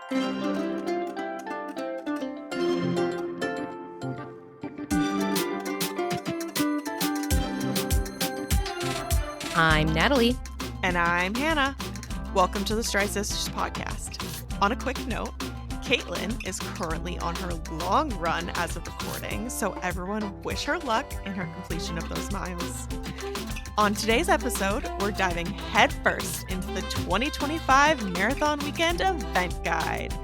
I'm Natalie. And I'm Hannah. Welcome to the Stry Sisters podcast. On a quick note, Caitlin is currently on her long run as of recording, so everyone wish her luck in her completion of those miles. On today's episode, we're diving headfirst into the 2025 Marathon Weekend event guide.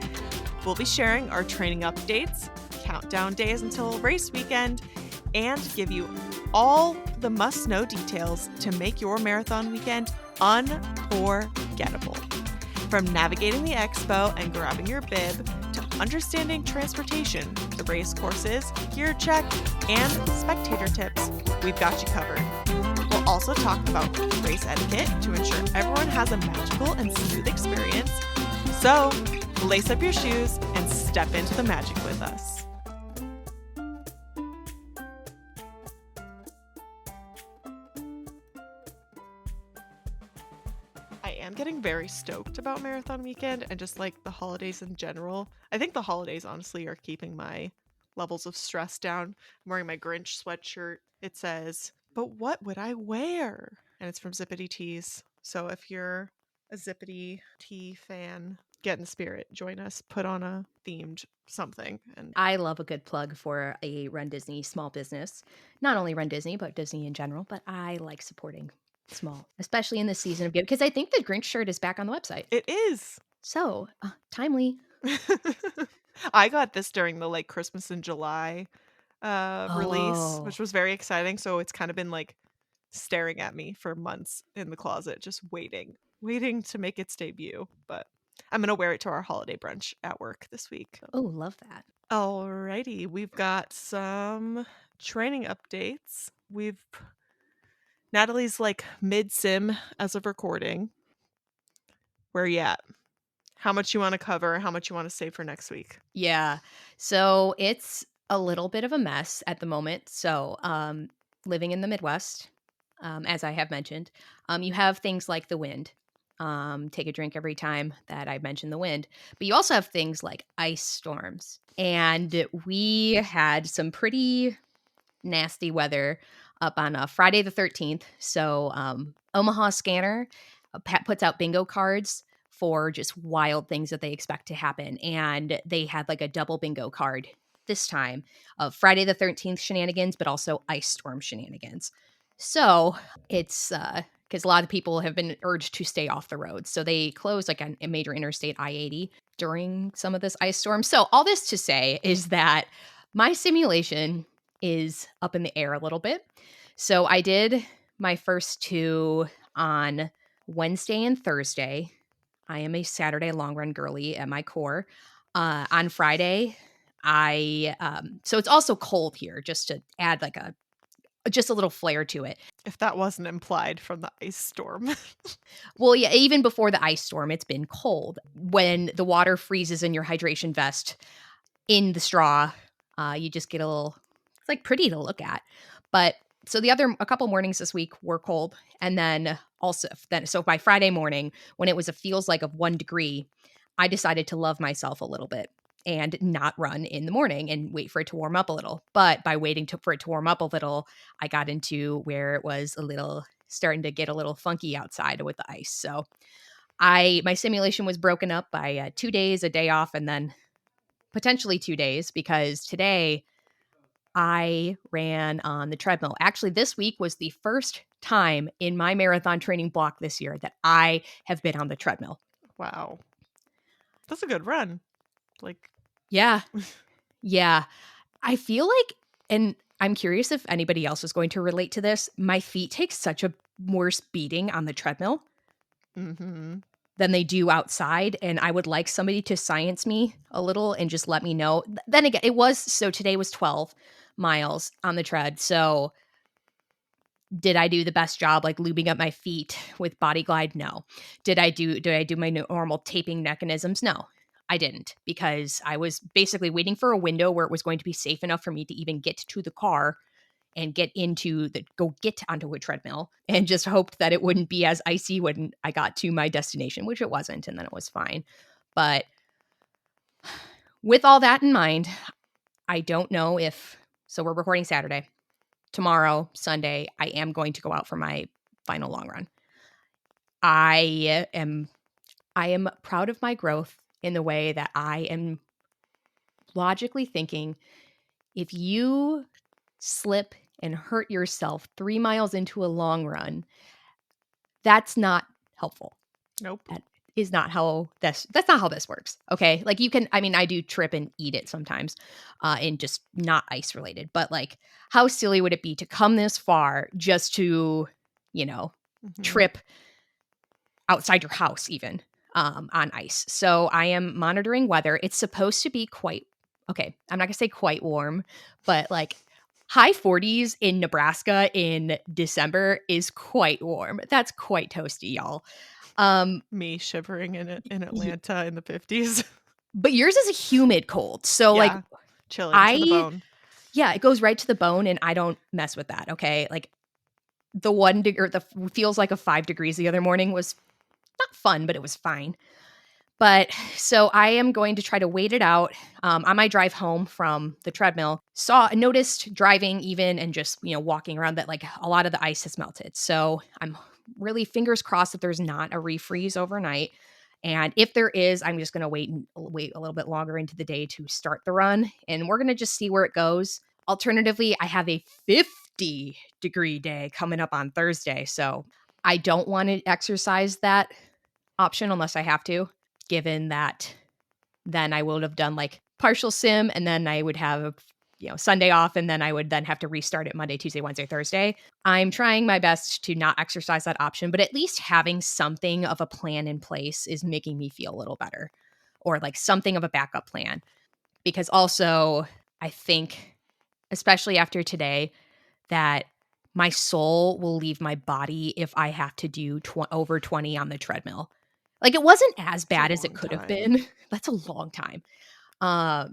We'll be sharing our training updates, countdown days until race weekend, and give you all the must-know details to make your marathon weekend unforgettable. From navigating the expo and grabbing your bib, to understanding transportation, the race courses, gear check, and spectator tips, we've got you covered. We'll also talk about race etiquette to ensure everyone has a magical and smooth experience. So, lace up your shoes and step into the magic with us. I'm getting very stoked about Marathon Weekend and just like the holidays in general. I think the holidays honestly are keeping my levels of stress down. I'm wearing my Grinch sweatshirt. It says, "But what would I wear?" And it's from Zippity Tees. So if you're a Zippity Tee fan, get in the spirit. Join us. Put on a themed something. And I love a good plug for a Run Disney small business. Not only Run Disney, but Disney in general. But I like supporting small, especially in this season of giving, because I think the Grinch shirt is back on the website. It is. So, timely. I got this during the like Christmas in July release, which was very exciting. So it's kind of been like staring at me for months in the closet, just waiting to make its debut. But I'm going to wear it to our holiday brunch at work this week. Oh, love that. Alrighty, we've got some training updates. Natalie's like mid-sim as of recording. Where you at? How much you want to cover? How much you want to save for next week? Yeah. So it's a little bit of a mess at the moment. So living in the Midwest, as I have mentioned, you have things like the wind. Take a drink every time that I mention the wind. But you also have things like ice storms. And we had some pretty nasty weather up on Friday the 13th. So Omaha Scanner puts out bingo cards for just wild things that they expect to happen. And they had like a double bingo card this time of Friday the 13th shenanigans, but also ice storm shenanigans. So it's because a lot of people have been urged to stay off the road. So they closed like a major interstate I-80 during some of this ice storm. So all this to say is that my simulation is up in the air a little bit. So I did my first two on Wednesday and Thursday. I am a Saturday long run girly at my core. On Friday, so it's also cold here, just to add like just a little flair to it. If that wasn't implied from the ice storm. Well, yeah, even before the ice storm, it's been cold. When the water freezes in your hydration vest in the straw, you just get it's like pretty to look at. But so a couple mornings this week were cold. And then so by Friday morning, when it was a feels like of 1 degree, I decided to love myself a little bit and not run in the morning and wait for it to warm up a little. But by waiting for it to warm up a little, I got into where it was starting to get a little funky outside with the ice. So my simulation was broken up by 2 days, a day off, and then potentially 2 days, because today I ran on the treadmill. Actually, this week was the first time in my marathon training block this year that I have been on the treadmill. Wow. That's a good run. Yeah. Yeah. I feel like, and I'm curious if anybody else is going to relate to this, my feet take such a worse beating on the treadmill than they do outside. And I would like somebody to science me a little and just let me know. Then again, today was 12 miles on the tread. So did I do the best job like lubing up my feet with Body Glide? No. Did I do my normal taping mechanisms? No, I didn't, because I was basically waiting for a window where it was going to be safe enough for me to even get to the car and get onto a treadmill, and just hoped that it wouldn't be as icy when I got to my destination, which it wasn't. And then it was fine. But With all that in mind, I don't know if so we're recording Saturday. Tomorrow, Sunday, I am going to go out for my final long run. I am I am proud of my growth in the way that I am logically thinking if you slip and hurt yourself 3 miles into a long run, that's not helpful. Nope. That is not how that's not how this works, okay? Like, you can I mean, I do trip and eat it sometimes, and just not ice related, but, like, how silly would it be to come this far just to, you know, Mhm. trip outside your house even, on ice? So, I am monitoring weather. It's supposed to be quite okay, I'm not gonna say quite warm, but, like, high 40s in Nebraska in December is quite warm. That's quite toasty, y'all. Um, Me shivering in y Atlanta in the 50s. But yours is a humid cold, so, like, Yeah. Chilling to the I bone. yeah, it goes right to the bone, and I don't mess with that, okay? Like, the 1 deg or the feels like a 5 degrees the other morning was not fun, but it was fine. But so I am going to try to wait it out, on my drive home from the treadmill, noticed driving even and just, walking around that, like, a lot of the ice has melted. So I'm really fingers crossed that there's not a refreeze overnight. And if there is, I'm just gonna wait a little bit longer into the day to start the run, and we're gonna just see where it goes. Alternatively, I have a 50-degree day coming up on Thursday, so I don't wanna exercise that option unless I have to, given that then I would have done like partial sim and then I would have, Sunday off and then I would then have to restart it Monday, Tuesday, Wednesday, Thursday. I'm trying my best to not exercise that option, but at least having something of a plan in place is making me feel a little better or like something of a backup plan. Because also, I think, especially after today, that my soul will leave my body if I have to do over 20 on the treadmill. Like, it wasn't as It's a bad as it long could have time. been. That's a long time.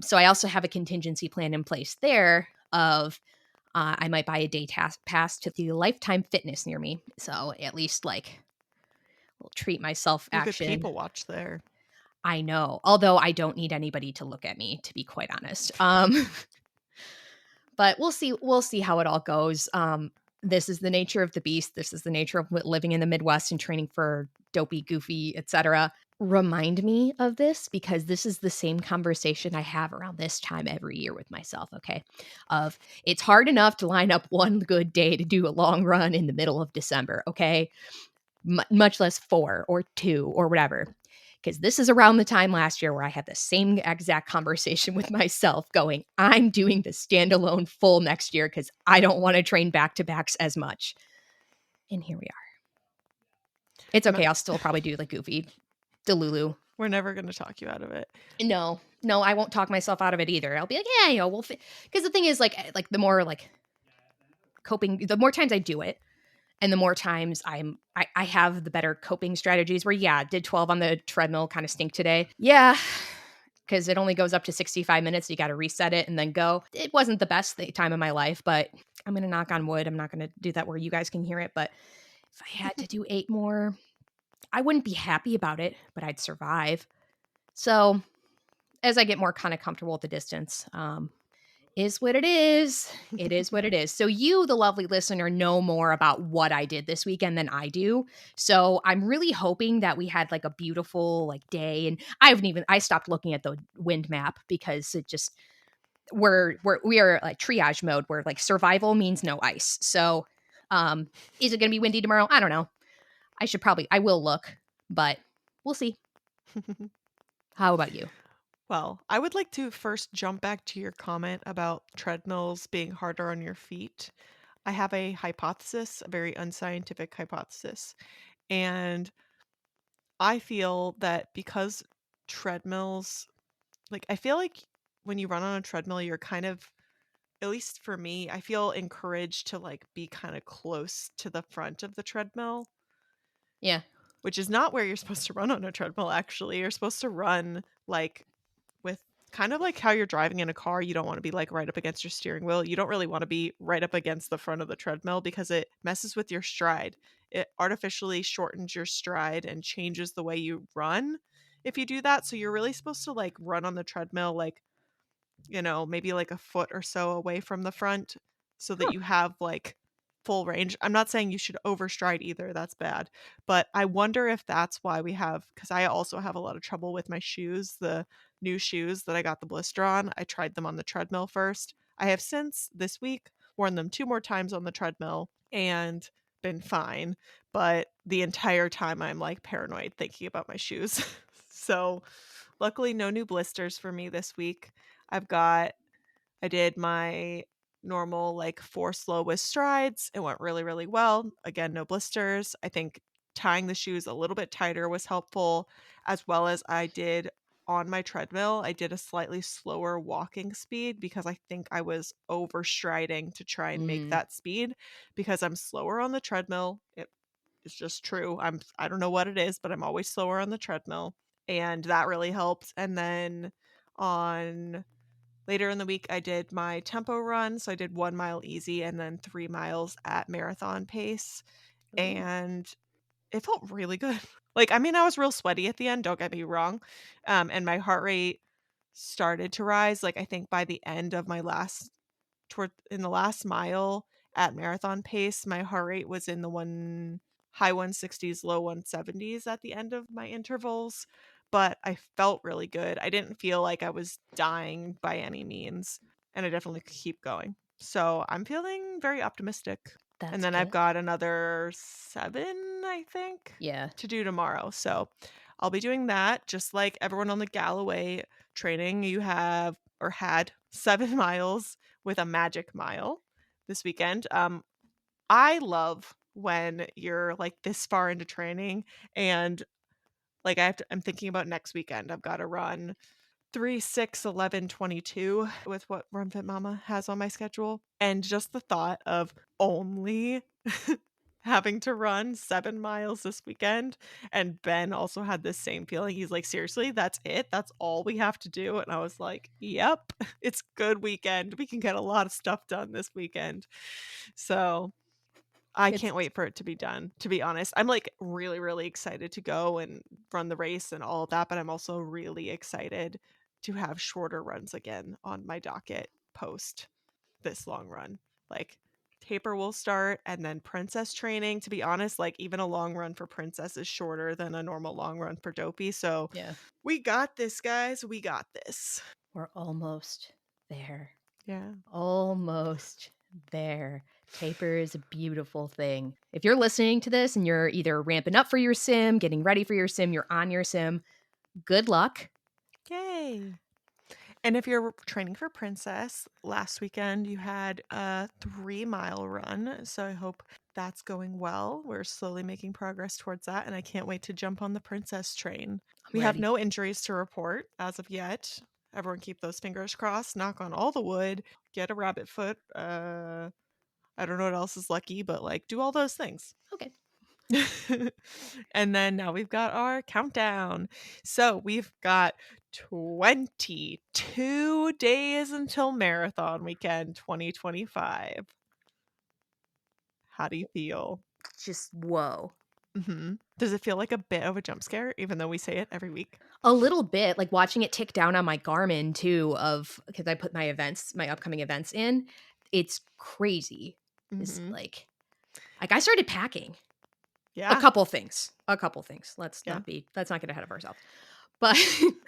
So I also have a contingency plan in place there of I might buy a day task pass to the Lifetime Fitness near me. So at least like will treat myself You could action. people watch there. I know, although I don't need anybody to look at me, to be quite honest. But we'll see how it all goes. This is the nature of the beast. This is the nature of living in the Midwest and training for dopey, goofy, etc. Remind me of this because this is the same conversation I have around this time every year with myself, okay? Of it's hard enough to line up one good day to do a long run in the middle of December, okay? Much less 4 or 2 or whatever. Because this is around the time last year where I had the same exact conversation with myself going, I'm doing the standalone full next year because I don't want to train back to backs as much. And here we are. It's No, okay. I'll still probably do like goofy Delulu. we're never gonna talk you out of it. No, I won't talk myself out of it either. I'll be like, yeah, we'll because the thing is like the more like coping, the more times I do it, and the more times I have the better coping strategies where, yeah, did 12 on the treadmill kind of stink today? Yeah, because it only goes up to 65 minutes. You got to reset it and then go. It wasn't the best time of my life, but I'm going to knock on wood. I'm not going to do that where you guys can hear it. But if I had to do 8 more, I wouldn't be happy about it, but I'd survive. So as I get more kind of comfortable with the distance, is what it is. It is what it is. So you, the lovely listener, know more about what I did this weekend than I do. So I'm really hoping that we had like a beautiful like day. And I stopped looking at the wind map because it just we are like triage mode where like survival means no ice. So is it gonna be windy tomorrow? I don't know. I will look, but we'll see. How about you? Well, I would like to first jump back to your comment about treadmills being harder on your feet. I have a hypothesis, a very unscientific hypothesis. And I feel that because treadmills, like, I feel like when you run on a treadmill, you're kind of, at least for me, I feel encouraged to like be kind of close to the front of the treadmill, Yeah. which is not where you're supposed to run on a treadmill, actually. You're supposed to run like with kind of like how you're driving in a car. You don't want to be like right up against your steering wheel. You don't really want to be right up against the front of the treadmill because it messes with your stride. It artificially shortens your stride and changes the way you run. if you do that. So you're really supposed to like run on the treadmill, like, maybe like a foot or so away from the front so that Huh. you have like full range. I'm not saying you should overstride either. That's bad. But I wonder if that's why because I also have a lot of trouble with my shoes, the new shoes that I got the blister on. I tried them on the treadmill first. I have since this week worn them 2 more times on the treadmill and been fine. But the entire time I'm like paranoid thinking about my shoes. So luckily, no new blisters for me this week. I've got I did my normal, like, 4 slowest strides. It went really, really well. Again, no blisters. I think tying the shoes a little bit tighter was helpful, as well as I did on my treadmill, I did a slightly slower walking speed because I think I was overstriding to try and make Mm. that speed because I'm slower on the treadmill. It's just true. I don't know what it is, but I'm always slower on the treadmill, and that really helped. And then on later in the week, I did my tempo run, so I did 1 mile easy and then 3 miles at marathon pace, Ooh. and it felt really good. Like, I mean, I was real sweaty at the end, don't get me wrong, and my heart rate started to rise, like, I think by the end of my last toward in the last mile at marathon pace, my heart rate was in the high 160s, low 170s at the end of my intervals, but I felt really good. I didn't feel like I was dying by any means, and I definitely could keep going. So I'm feeling very optimistic. And That's then I've good. got another 7, I think, Yeah. to do tomorrow. So I'll be doing that just like everyone on the Galloway training. You have or had 7 miles with a magic mile this weekend. I love when you're like this far into training and like I'm thinking about next weekend. I've got to run 3, 6, 11, 22 with what Run Fit Mama has on my schedule. And just the thought of only having to run 7 miles this weekend. And Ben also had this same feeling. He's like, seriously, that's it? That's all we have to do? And I was like, yep, it's good weekend. We can get a lot of stuff done this weekend. So I It's can't wait for it to be done, to be honest. I'm, like, really, really excited to go and run the race and all of that, but I'm also really excited to have shorter runs again on my docket post this long run. Like, taper will start and then princess training. To be honest, like, even a long run for princess is shorter than a normal long run for dopey, so yeah. we got this, guys. We got this. We're almost there. Yeah. Almost there. Taper is a beautiful thing. If you're listening to this and you're either ramping up for your sim, getting ready for your sim, you're on your sim, good luck. Yay. And if you're training for Princess, last weekend you had a 3 mile run. So I hope that's going well. We're slowly making progress towards that. And I can't wait to jump on the Princess train. I'm We have ready. no injuries to report as of yet. Everyone keep those fingers crossed. Knock on all the wood. Get a rabbit foot. I don't know what else is lucky, but like do all those things. Okay. And then now we've got our countdown. So we've got 22 days until marathon weekend 2025. How do you feel? Just whoa. Does it feel like a bit of a jump scare, even though we say it every week? A little bit, like watching it tick down on my Garmin too, of because I put my upcoming events in. It's crazy. It's hmm like I started packing a Yeah, couple things. A couple things. yeah, Let's not get ahead of ourselves. But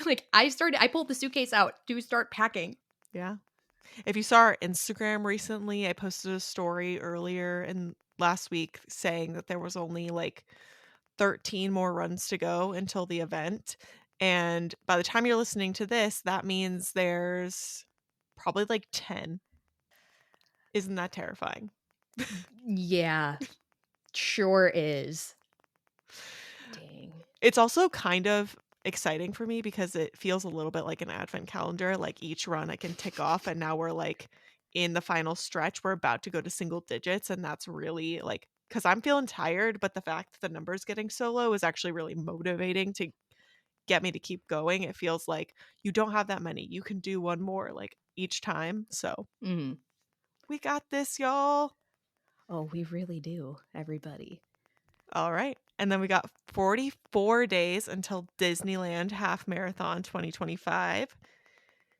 like I pulled the suitcase out to start packing. yeah. If you saw our Instagram recently, I posted a story earlier in last week saying that there was only like 13 more runs to go until the event. And by the time you're listening to this, that means there's probably like 10. Isn't that terrifying? Yeah, sure is. Dang. It's also kind of exciting for me because it feels a little bit like an advent calendar. Like each run I can tick off, and now we're like in the final stretch. We're about to go to single digits, and that's really like because I'm feeling tired, but the fact that the number's getting so low is actually really motivating to get me to keep going. It feels like you don't have that many. You can do one more like each time. So Mhm. we got this, y'all. Oh, we really do, everybody. All right. And then we got 44 days until Disneyland Half Marathon 2025,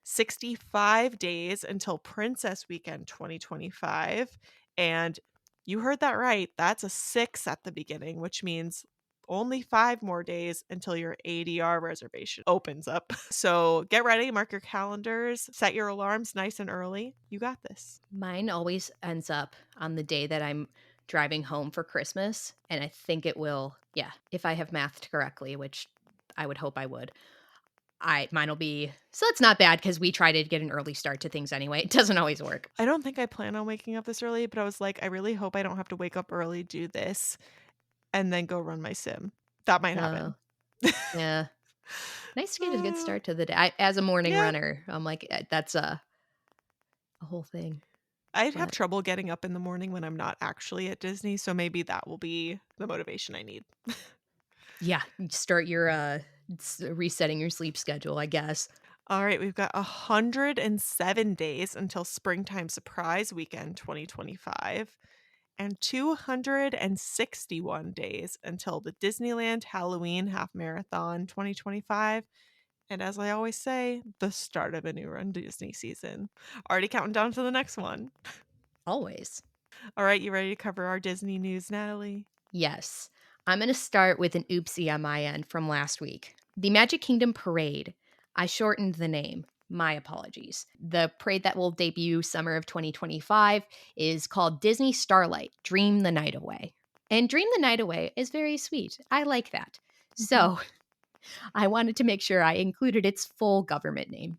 65 days until Princess Weekend 2025. And you heard that right. That's a 6 at the beginning, which means only 5 more days until your ADR reservation opens up. So get ready, mark your calendars, set your alarms nice and early. You got this. Mine always ends up on the day that I'm driving home for Christmas, and I think it will, yeah, if I have mathed correctly, which I would hope I would. Mine will be, so that's not bad because we try to get an early start to things anyway. It doesn't always work. I don't think I plan on waking up this early, but I was like, I really hope I don't have to wake up early, do this, and then go run my sim. That might Uh, happen. yeah. Nice to get a good Uh, start to the day. As a morning yeah, runner, I'm like, that's a whole thing. I'd have But trouble getting up in the morning when I'm not actually at Disney, so maybe that will be the motivation I need. yeah, you start your resetting your sleep schedule, I guess. All right, we've got 107 days until Springtime Surprise Weekend 2025 and 261 days until the Disneyland Halloween Half Marathon 2025. And as I always say, the start of a new Run Disney season. Already counting down to the next one. Always. All right, you ready to cover our Disney news, Natalie? Yes. I'm going to start with an oopsie on my end from last week. The Magic Kingdom Parade. I shortened the name. My apologies. The parade that will debut summer of 2025 is called Disney Starlight Dream the Night Away. And Dream the Night Away is very sweet. I like that. Mhm. So I wanted to make sure I included its full government name.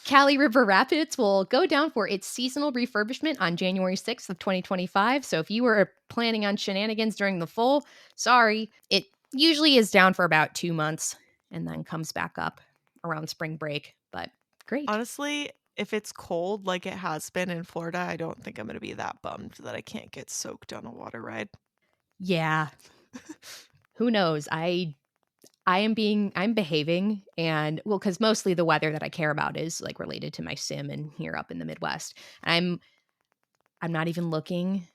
Cali River Rapids will go down for its seasonal refurbishment on January 6th of 2025. So if you were planning on shenanigans during the fall, sorry, it usually is down for about 2 months and then comes back up around spring break, but great. Honestly, if it's cold like it has been in Florida, I don't think I'm going to be that bummed that I can't get soaked on a water ride. Yeah, who knows? I'm behaving and well cuz mostly the weather that I care about is like related to my sim and here up in the Midwest. And I'm not even looking.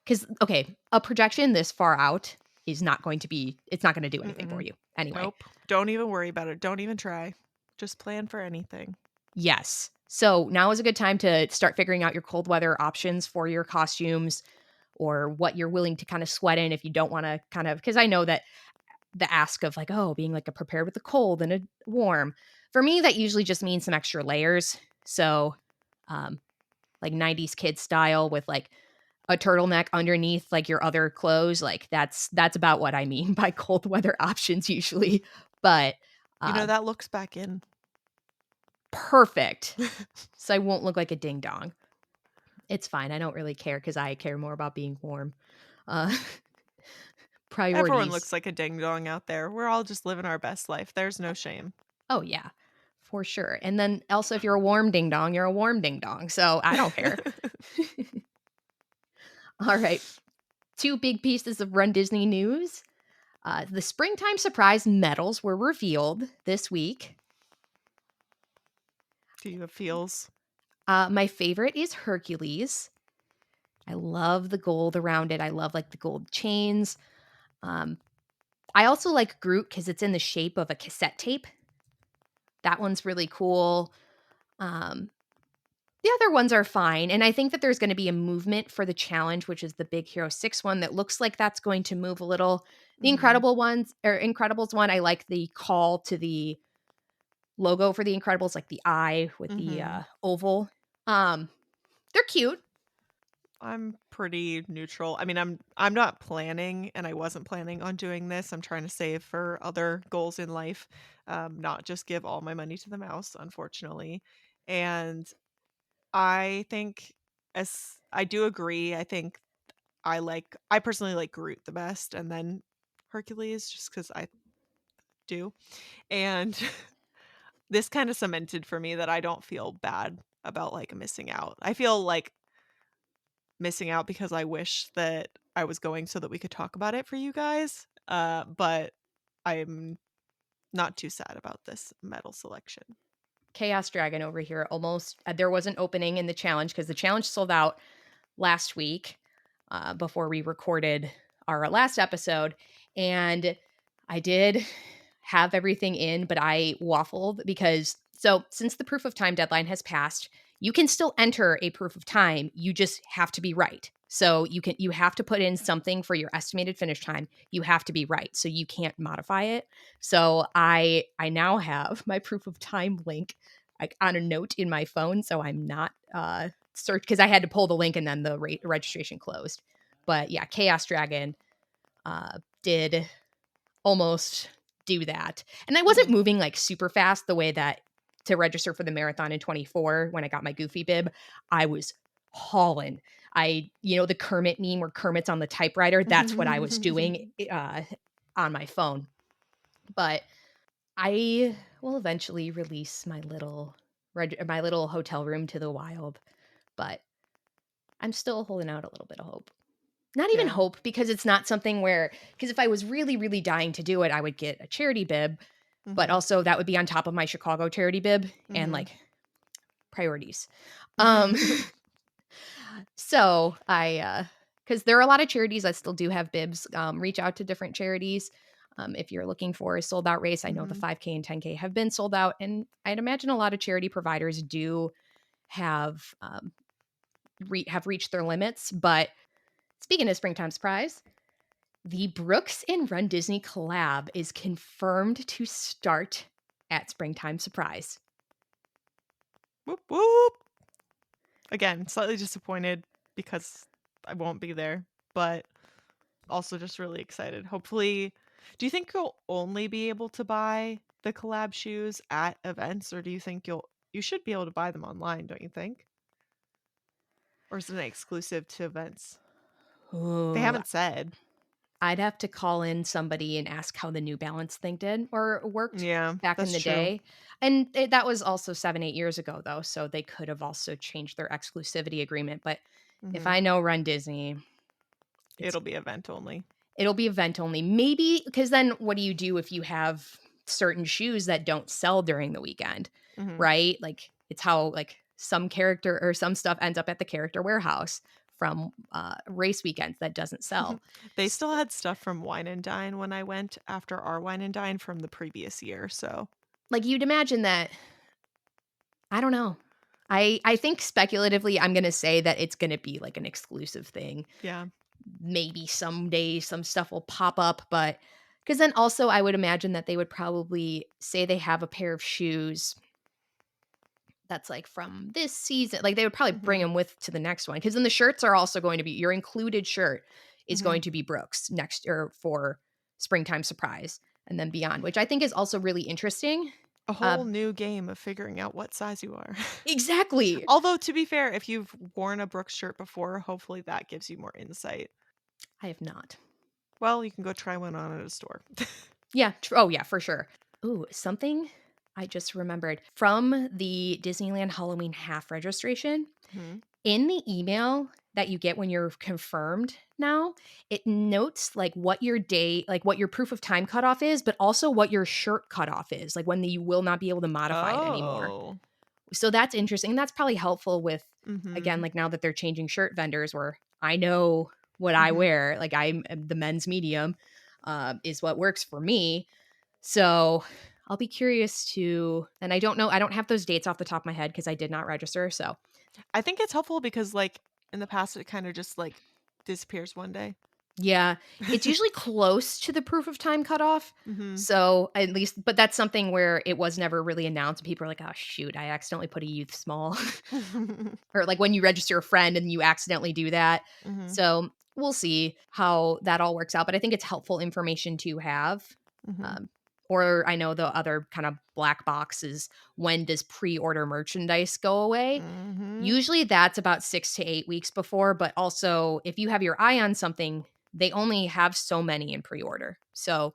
Because, okay, a projection this far out is not going to be, it's not going to do anything for Mm-mm. you anyway. Nope. Don't even worry about it. Don't even try. Just plan for anything. Yes. So now is a good time to start figuring out your cold weather options for your costumes or what you're willing to kind of sweat in if you don't want to kind of, because I know that the ask of like, oh, being like a prepared with a cold and a warm. For me, that usually just means some extra layers. So, um, like 90s kid style with like a turtleneck underneath like your other clothes, like that's about what I mean by cold weather options usually. But You know, uh, that looks back in. perfect. So I won't look like a ding dong. It's fine. I don't really care because I care more about being warm. Uh, Everyone priorities. looks like a ding dong out there. We're all just living our best life. There's no shame. Oh yeah, for sure. And then also, if you're a warm ding dong, you're a warm ding dong. So I don't care. All right, two big pieces of Run Disney news. The springtime surprise medals were revealed this week. Do you have feels? My favorite is Hercules. I love the gold around it. I love like the gold chains. Um, I also like Groot because it's in the shape of a cassette tape. That one's really cool. Um, the other ones are fine. And I think that there's going to be a movement for the challenge, which is the Big Hero 6 one that looks like that's going to move a little. The Mhm. Incredible ones or Incredibles one, I like the call to the logo for the Incredibles, like the eye with the Mhm. oval. Um, they're cute. I'm pretty neutral. I mean, I'm not planning and I wasn't planning on doing this. I'm trying to save for other goals in life. Not just give all my money to the mouse, unfortunately. And I think as I do agree, I think I personally like Groot the best and then Hercules just cuz I do. And this kind of cemented for me that I don't feel bad about like missing out. I feel like missing out because I wish that I was going so that we could talk about it for you guys. But I'm not too sad about this medal selection. Chaos Dragon over here almost there was an opening in the challenge because the challenge sold out last week before we recorded our last episode. And I did have everything in, but I waffled because so since the proof of time deadline has passed, you can still enter a proof of time. You just have to be right. So you have to put in something for your estimated finish time. You have to be right. So you can't modify it. So I now have my proof of time link like on a note in my phone. So I'm not search because I had to pull the link and then the registration closed. But yeah, Chaos Dragon did almost do that. And I wasn't Mhm. moving like super fast the way that to register for the marathon in 24 when I got my Goofy bib, I was hauling. The Kermit meme where Kermit's on the typewriter, that's what I was doing on my phone. But I will eventually release my little hotel room to the wild, but I'm still holding out a little bit of hope. Not even Yeah. hope because it's not something where because if I was really, really dying to do it, I would get a charity bib, but Mhm. also that would be on top of my Chicago charity bib and, Mhm. like, priorities. Um, so because there are a lot of charities that still do have bibs, reach out to different charities, if you're looking for a sold out race. I know the Mhm. 5K and 10K have been sold out, and I'd imagine a lot of charity providers do have, have reached their limits, but speaking of Springtime Surprise, the Brooks and Run Disney collab is confirmed to start at Springtime Surprise. Whoop whoop. Again, slightly disappointed because I won't be there, but also just really excited. Hopefully, do you think you'll only be able to buy the collab shoes at events, or do you think you should be able to buy them online, don't you think? Or is it an exclusive to events? They Ooh, haven't said. I'd have to call in somebody and ask how the New Balance thing did or worked Yeah, back in that's the true. day. And that was also 7, 8 years ago, though. So they could have also changed their exclusivity agreement. But if Mhm. I know Run Disney, it's It'll be event only. it'll be event only. Maybe because then what do you do if you have certain shoes that don't sell during the weekend, Mhm. right? Like it's how like some character or some stuff ends up at the character warehouse from race weekends that doesn't sell. They still had stuff from Wine and Dine when I went after our Wine and Dine from the previous year, so Like you'd imagine that I don't know. I think speculatively I'm going to say that it's going to be like an exclusive thing. yeah. Maybe someday some stuff will pop up, but because then also I would imagine that they would probably say they have a pair of shoes that's like from this season. Like they would probably bring Mhm. them with to the next one because then the shirts are also going to be your included shirt is going Mhm. to be Brooks next year for springtime surprise and then beyond, which I think is also really interesting. A Uh, whole new game of figuring out what size you are. exactly. Although, to be fair, if you've worn a Brooks shirt before, hopefully that gives you more insight. I have not. Well, you can go try one on at a store. Yeah. Oh, yeah, for sure. Ooh, something I just remembered from the Disneyland Halloween half registration. Mhm. In the email that you get when you're confirmed now, it notes like what your day, like what your proof of time cutoff is, but also what your shirt cutoff is, like when you will not be able to modify it anymore. Oh. So that's interesting. And that's probably helpful with, again, Mhm. like now that they're changing shirt vendors where I know what I Mhm. wear, like I'm the men's medium is what works for me. So I'll be curious to, and I don't know, I don't have those dates off the top of my head because I did not register. So I think it's helpful because, like, in the past, it kind of just like disappears one day. yeah, it's usually close to the proof of time cutoff. Mhm. So at least, but that's something where it was never really announced. People are like, oh, shoot, I accidentally put a youth small. Or like when you register a friend and you accidentally do that. Mhm. So we'll see how that all works out. But I think it's helpful information to have. Mhm. Um, or I know the other kind of black box is when does pre order merchandise go away? Mhm. Usually that's about 6 to 8 weeks before. But also, if you have your eye on something, they only have so many in pre order. So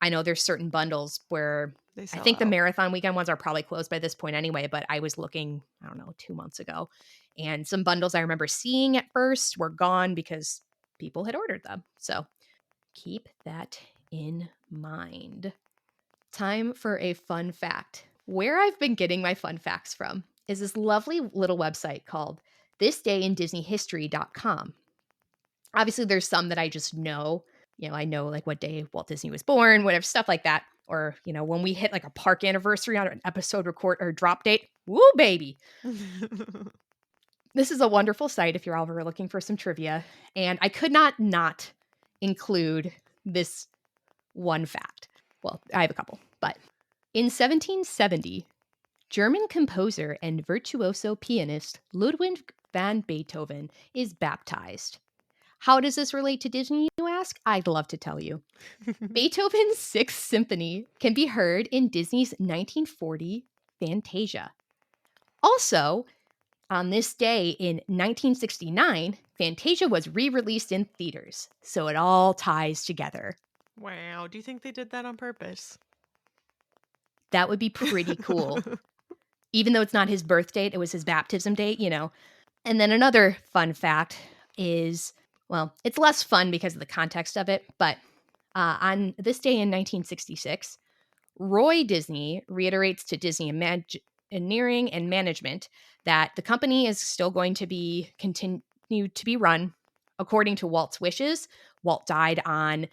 I know there's certain bundles where They I sell think the out. marathon weekend ones are probably closed by this point anyway, but I was looking, I don't know, 2 months ago. And some bundles I remember seeing at first were gone because people had ordered them. So keep that in mind. Time for a fun fact. Where I've been getting my fun facts from is this lovely little website called thisdayinDisneyHistory.com. Obviously, there's some that I just know. I know like what day Walt Disney was born, whatever, stuff like that. Or, when we hit like a park anniversary on an episode record or drop date, woo, baby. This is a wonderful site if you're ever looking for some trivia. And I could not include this one fact. Well, I have a couple, but in 1770, German composer and virtuoso pianist Ludwig van Beethoven is baptized. How does this relate to Disney, you ask? I'd love to tell you. Beethoven's Sixth Symphony can be heard in Disney's 1940 Fantasia. Also, on this day in 1969, Fantasia was re-released in theaters, so it all ties together. Wow. Do you think they did that on purpose? That would be pretty cool. Even though it's not his birth date, it was his baptism date, And then another fun fact is, well, it's less fun because of the context of it, but on this day in 1966, Roy Disney reiterates to Disney Imagineering and Management that the company is still going to be continue to be run according to Walt's wishes. Walt died on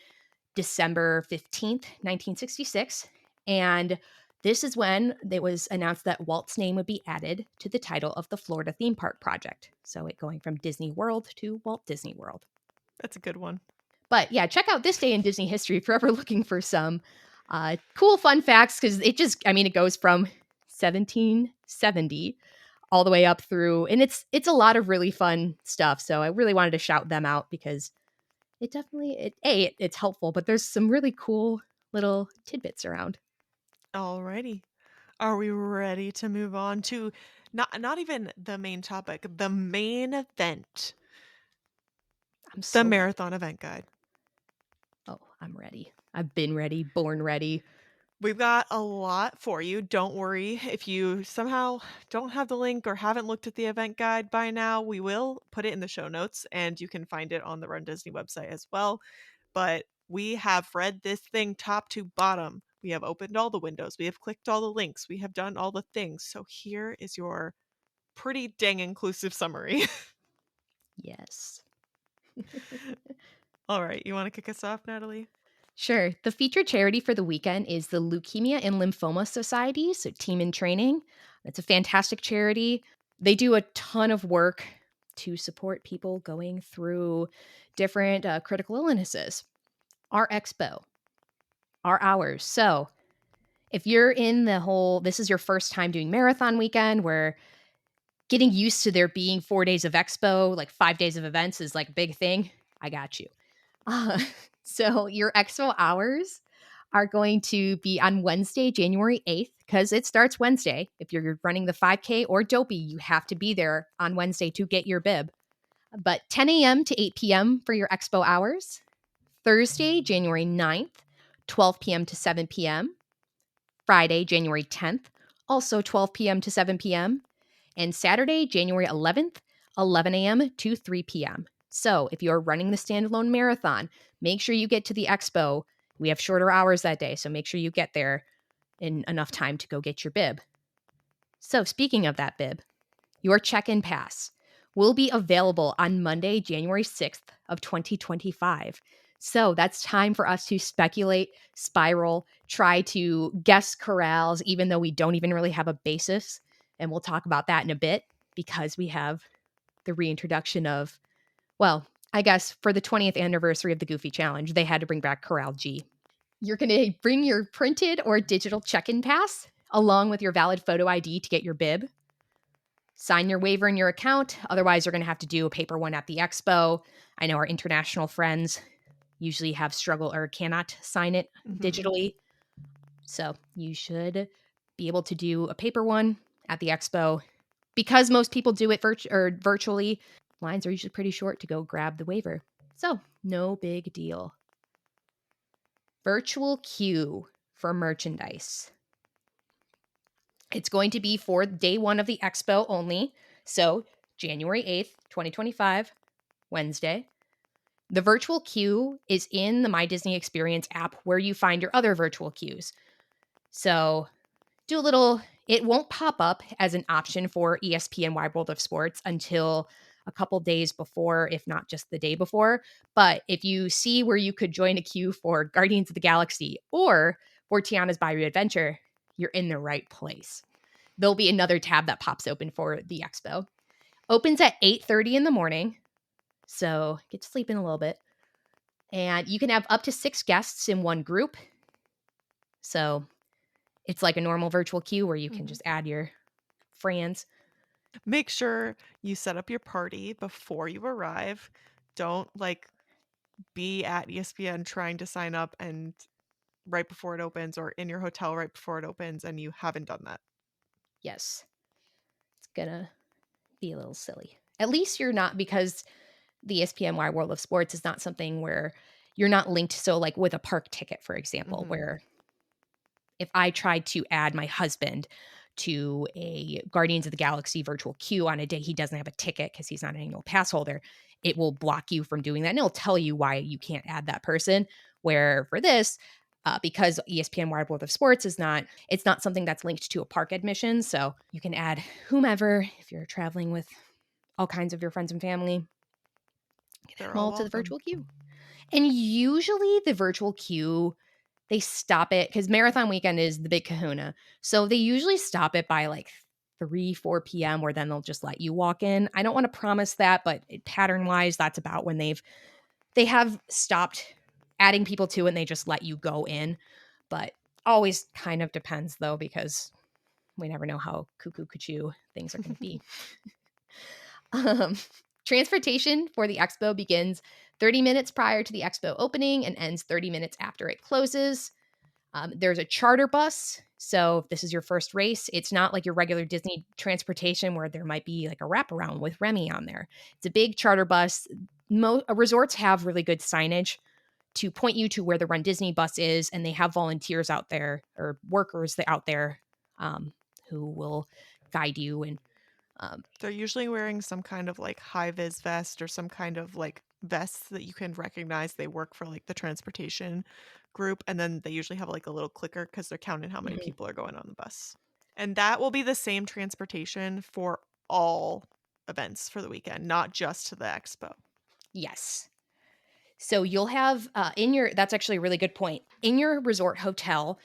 December 15th, 1966, and this is when it was announced that Walt's name would be added to the title of the Florida theme park project. So it going from Disney World to Walt Disney World. That's a good one. But yeah, check out This Day in Disney History if you're ever looking for some cool fun facts, because it goes from 1770 all the way up through, and it's a lot of really fun stuff. So I really wanted to shout them out because it definitely, it's helpful, but there's some really cool little tidbits around. Alrighty. Are we ready to move on to not even the main topic, the main event, I'm the so ready. marathon event guide? Oh, I'm ready. I've been ready, born ready. We've got a lot for you. Don't worry if you somehow don't have the link or haven't looked at the event guide by now. We will put it in the show notes and you can find it on the Run Disney website as well. But we have read this thing top to bottom. We have opened all the windows. We have clicked all the links. We have done all the things. So here is your pretty dang inclusive summary. Yes. All right. You want to kick us off, Natalie? Sure. The featured charity for the weekend is the Leukemia and Lymphoma Society, so Team in Training. It's a fantastic charity. They do a ton of work to support people going through different critical illnesses. Our expo, our hours. So if you're in this is your first time doing marathon weekend where getting used to there being 4 days of expo, like 5 days of events is like a big thing, I got you. So your expo hours are going to be on Wednesday, January 8th, because it starts Wednesday. If you're running the 5K or Dopey, you have to be there on Wednesday to get your bib. But 10 a.m. to 8 p.m. for your expo hours. Thursday, January 9th, 12 p.m. to 7 p.m. Friday, January 10th, also 12 p.m. to 7 p.m. And Saturday, January 11th, 11 a.m. to 3 p.m. So if you're running the standalone marathon, make sure you get to the expo. We have shorter hours that day, so make sure you get there in enough time to go get your bib. So speaking of that bib, your check-in pass will be available on Monday, January 6th of 2025. So that's time for us to speculate, spiral, try to guess corrals, even though we don't even really have a basis. And we'll talk about that in a bit because we have the reintroduction of, well, I guess for the 20th anniversary of the Goofy Challenge, they had to bring back Corral G. You're going to bring your printed or digital check-in pass along with your valid photo ID to get your bib. Sign your waiver in your account. Otherwise, you're going to have to do a paper one at the expo. I know our international friends usually have struggle or cannot sign it digitally. So you should be able to do a paper one at the expo. Because most people do it virtually, lines are usually pretty short to go grab the waiver. So no big deal. Virtual queue for merchandise. It's going to be for day one of the expo only. So January 8th, 2025, Wednesday. The virtual queue is in the My Disney Experience app where you find your other virtual queues. So do a little It won't pop up as an option for ESPN Wide World of Sports until a couple days before, if not just the day before. But if you see where you could join a queue for Guardians of the Galaxy or for Tiana's Bayou Adventure, you're in the right place. There'll be another tab that pops open for the expo. Opens at 8:30 in the morning, so get to sleep in a little bit. And you can have up to 6 guests in one group. So it's like a normal virtual queue where you can Mhm. just add your friends. Make sure you set up your party before you arrive. Don't like be at ESPN trying to sign up and right before it opens or in your hotel right before it opens and you haven't done that. Yes, it's gonna be a little silly. At least you're not, because the ESPN Wide World of Sports is not something where you're not linked. So, like with a park ticket, for example, Mhm. where if I tried to add my husband to a Guardians of the Galaxy virtual queue on a day he doesn't have a ticket because he's not an annual pass holder, it will block you from doing that. And it'll tell you why you can't add that person. Where for this, because ESPN Wide World of Sports is not, it's not something that's linked to a park admission. So you can add whomever if you're traveling with all kinds of your friends and family. Get They're them all all to the welcome. virtual queue. And usually the virtual queue, they stop it because marathon weekend is the big kahuna. So they usually stop it by like 3, 4 p.m. where then they'll just let you walk in. I don't want to promise that, but pattern wise, that's about when they have stopped adding people to it and they just let you go in. But always kind of depends though, because we never know how cuckoo cuckoo things are going to be. Um, Transportation for the expo begins 30 minutes prior to the expo opening and ends 30 minutes after it closes. There's a charter bus. So if this is your first race, it's not like your regular Disney transportation where there might be like a wraparound with Remy on there. It's a big charter bus. Resorts have really good signage to point you to where the Run Disney bus is, and they have volunteers out there or workers out there who will guide you and um, They're usually wearing some kind of like high vis vest or some kind of like vest that you can recognize they work for like the transportation group. And then they usually have like a little clicker because they're counting how many mhm. people are going on the bus. And that will be the same transportation for all events for the weekend, not just to the expo. Yes. So you'll have in your, that's actually a really good point. In your resort hotel,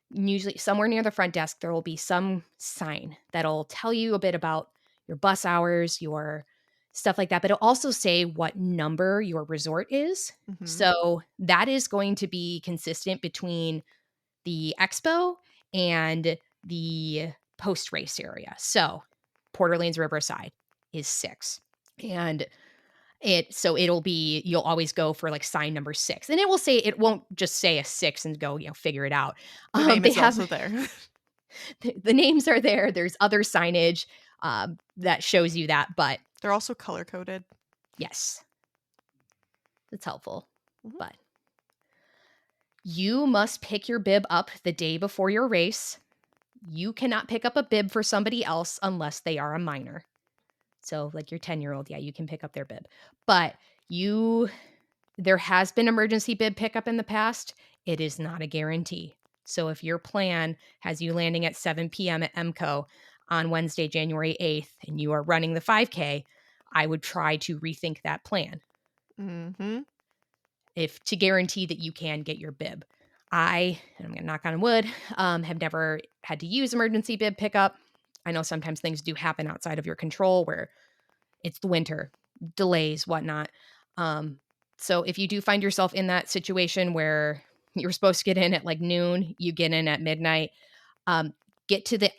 usually somewhere near the front desk, there will be some sign that'll tell you a bit about your bus hours, your stuff like that, but it'll also say what number your resort is. Hmm. So that is going to be consistent between the expo and the post race area. So Port Orleans Riverside is 6. And it'll be, you'll always go for like sign number 6. And it will say, it won't just say a 6 and go, figure it out. The name They is have also there. the names are there. There's other signage that shows you that, but They're also color coded. yes, it's helpful. Hmm. But you must pick your bib up the day before your race. You cannot pick up a bib for somebody else unless they are a minor. So, like your 10-year-old, yeah, you can pick up their bib. But you there has been emergency bib pickup in the past. It is not a guarantee. So if your plan has you landing at 7 p.m. at MCO on Wednesday, January 8th, and you are running the 5K, I would try to rethink that plan Hmm. if to guarantee that you can get your bib. And I'm going to knock on wood, have never had to use emergency bib pickup. I know sometimes things do happen outside of your control where it's the winter, delays, whatnot. Um, so if you do find yourself in that situation where you're supposed to get in at like noon, you get in at midnight, um, get to the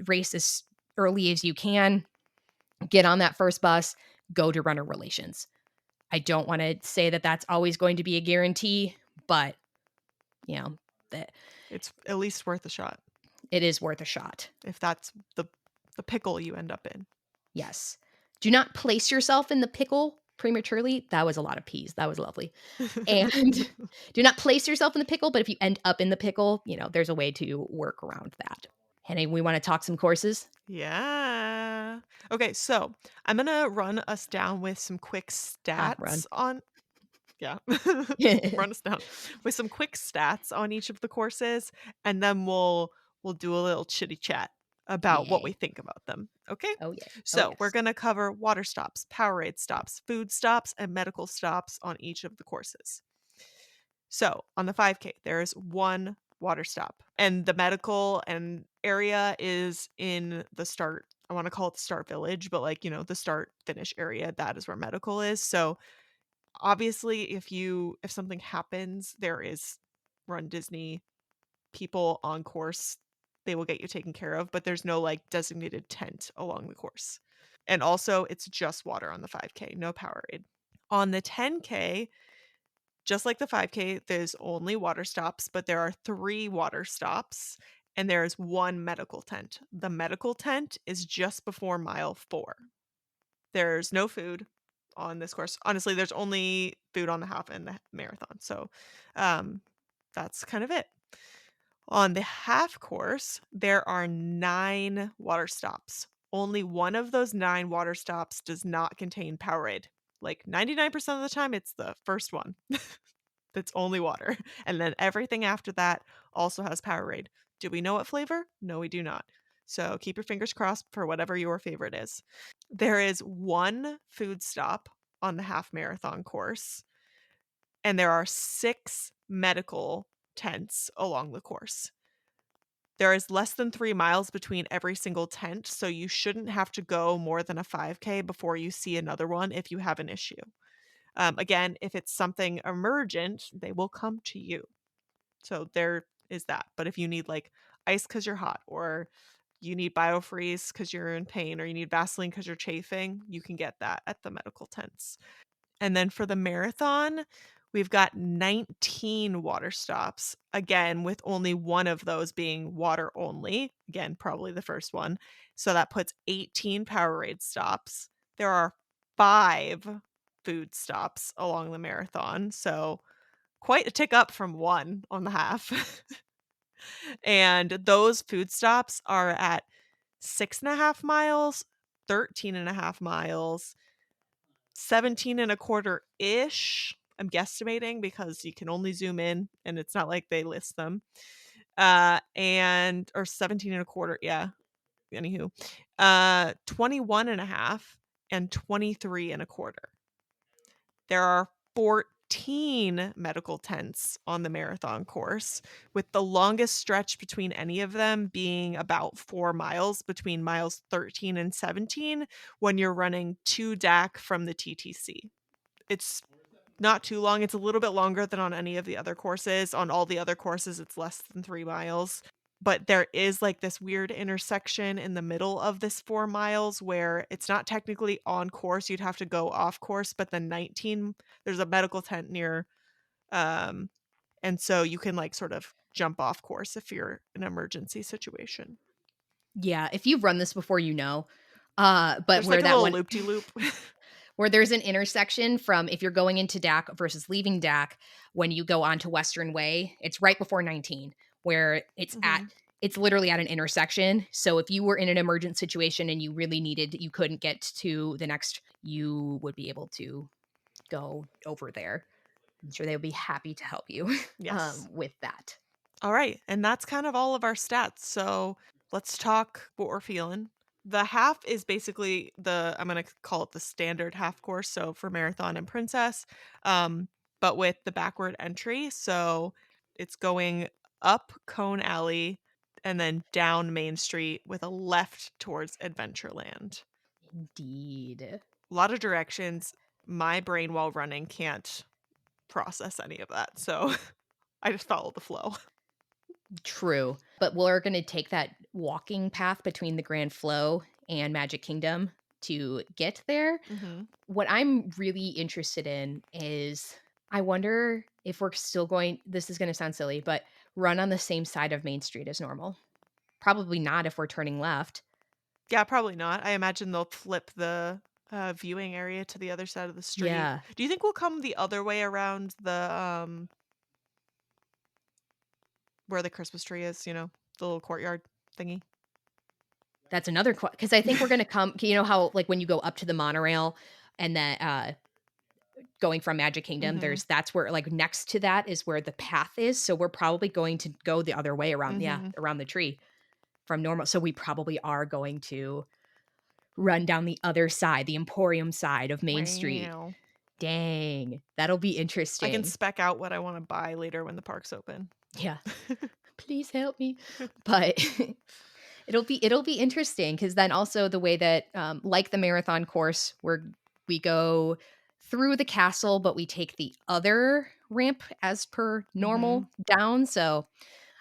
race as early as you can, get on that first bus, go to runner relations. I don't want to say that that's always going to be a guarantee, but you know, that It's at least worth a shot it is worth a shot. if that's the pickle you end up in. Yes. Do not place yourself in the pickle prematurely. That was a lot of peas. That was lovely. And do not place yourself in the pickle, but if you end up in the pickle, there's a way to work around that. Henny, we want to talk some courses? Yeah. Okay, so I'm gonna run us down with some quick Ha, run. stats on yeah. Run us down with some quick stats on each of the courses, and then we'll do a little chitty chat about what we Yay. think about them. Okay? Oh, yay. Oh, So, we're yes. going to cover water stops, Powerade stops, food stops, and medical stops on each of the courses. So, on the 5K, there is one water stop, and the medical and area is in the start. I want to call it the start village, but like, the start finish area, that is where medical is. So, obviously, if something happens, there is Run Disney people on course. They will get you taken care of, but there's no like designated tent along the course. And also, it's just water on the 5K, no Powerade. On the 10K, just like the 5K, there's only water stops, but there are 3 water stops and there is 1 medical tent. The medical tent is just before mile 4. There's no food on this course. Honestly, there's only food on the half and the marathon. So, um, that's kind of it. On the half course, there are 9 water stops. Only one of those 9 water stops does not contain Powerade. Like 99% of the time, it's the first one that's only water. And then everything after that also has Powerade. Do we know what flavor? No, we do not. So keep your fingers crossed for whatever your favorite is. There is one food stop on the half marathon course, and there are 6 medical tents along the course. There is less than 3 miles between every single tent, so you shouldn't have to go more than a 5K before you see another one if you have an issue. Again, if it's something emergent, they will come to you. So there is that. But if you need like ice because you're hot, or you need biofreeze because you're in pain, or you need Vaseline because you're chafing, you can get that at the medical tents. And then for the marathon, we've got 19 water stops, again, with only one of those being water only. Again, probably the first one. So that puts 18 Powerade stops. There are 5 food stops along the marathon. So quite a tick up from 1 on the half. And those food stops are at 6.5 miles, 13.5 miles, 17 and a quarter ish. I'm guesstimating because you can only zoom in and it's not like they list them. And or 17 and a quarter, yeah. Anywho. 21 and a half and 23 and a quarter. There are 14 medical tents on the marathon course, with the longest stretch between any of them being about 4 miles between miles 13 and 17 when you're running 2 DAC from the TTC. It's not too long. It's a little bit longer than on any of the other courses. On all the other courses, it's less than 3 miles. But there is like this weird intersection in the middle of this 4 miles where it's not technically on course. You'd have to go off course, but the 19, there's a medical tent near. Um, and so you can like sort of jump off course if you're in an emergency situation. Yeah, if you've run this before, you know. But There's where like a that little one loop de loop. where there's an intersection from if you're going into DAC versus leaving DAC when you go onto Western Way, it's right before 19 where Hmm. it's literally at an intersection. So if you were in an emergent situation and you really needed you couldn't get to the next, you would be able to go over there. I'm sure they would be happy to help you Yes. with that. All right. And that's kind of all of our stats. So let's talk what we're feeling. The half is basically I'm going to call it the standard half course. So for marathon and princess, um, but with the backward entry. So it's going up Cone Alley and then down Main Street with a left towards Adventureland. Indeed. A lot of directions. My brain while running can't process any of that. So I just follow the flow. True. But we're going to take that walking path between the Grand Flow and Magic Kingdom to get there. Hmm. What I'm really interested in is I wonder if we're still going, this is going to sound silly, but run on the same side of Main Street as normal. Probably not if we're turning left. Yeah, probably not. I imagine they'll flip the, viewing area to the other side of the street. Yeah, Do you think we'll come the other way around where the Christmas tree is, the little courtyard thingy? that's another because I think we're going to come, you know how like when you go up to the monorail and then going from Magic Kingdom, Mhm, that's where like next to that is where the path is. So we're probably going to go the other way around, yeah, mhm. around the tree. from normal. So we probably are going to run down the other side, the Emporium side of Main Street. Wow. Dang, that'll be I can interesting. spec out what I wanna buy later when the park's open. Yeah, please help me. But it'll be interesting because then also the way that, like the marathon course where we go through the castle, but we take the other ramp as per Mhm, normal down. So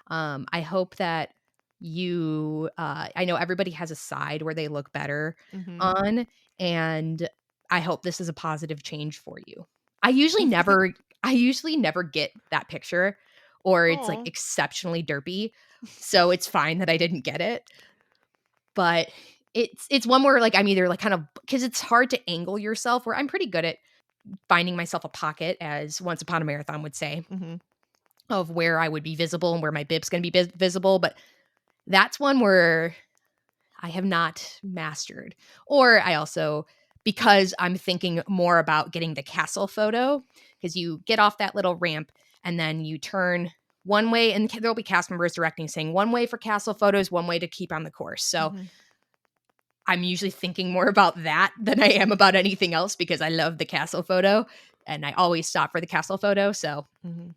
I hope that I know everybody has a side where they look better mhm. on, and I hope this is a positive change for you. I usually never I usually never get that picture or it's, like, Aw. exceptionally derpy, so it's fine that I didn't get it, but it's one where, like, I'm either, like, kind of because it's hard to angle yourself where I'm pretty good at finding myself a pocket, as Once Upon a Marathon would say, Mhm, of where I would be visible and where my bib's gonna be visible, but that's one where I have not mastered. Or I also because I'm thinking more about getting the castle photo, because you get off that little ramp and then you turn one way, and there'll be cast members directing saying one way for castle photos, one way to keep on the course. So mhm, I'm usually thinking more about that than I am about anything else because I love the castle photo and I always stop for the castle photo. So mhm.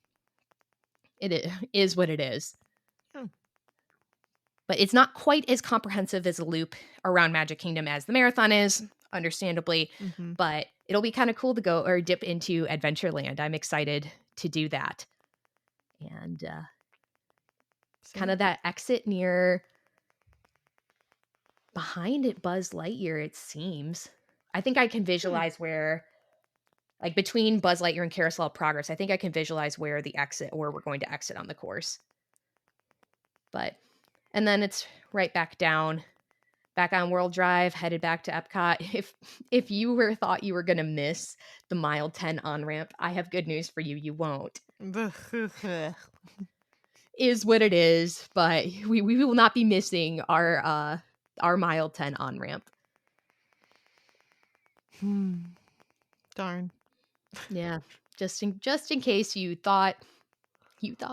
is what it is. Yeah, But it's not quite as comprehensive as a loop around Magic Kingdom as the marathon is, understandably, mhm. but it'll be kinda cool to go or dip into Adventureland. I'm excited to do that, and, kinda Same. that exit near behind it Buzz Lightyear, it seems. I think I can Hmm, visualize where like, between Buzz Lightyear and Carousel of Progress, I think I can visualize where we're going to exit on the course, but and then it's right back down back on World Drive, headed back to Epcot. If you were thought you were gonna miss the mile 10 on-ramp, I have good news for you, you won't. Is what it is, but we will not be missing our mile 10 on-ramp. Hmm, darn. Yeah, just in case you thought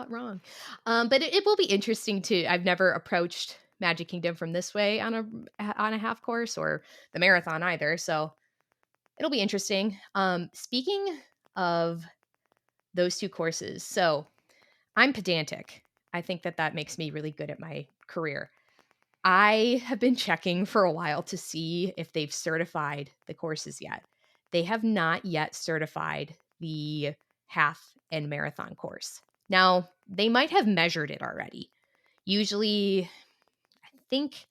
wrong. But it will be interesting to I've never approached Magic Kingdom from this way on a half course or the marathon either, so it'll be interesting. Speaking of those 2 courses, so I'm pedantic. I think that that makes me really good at my career. I have been checking for a while to see if they've certified the courses yet. They have not yet certified the half and marathon course. Now, they might have measured it already. Usually, I think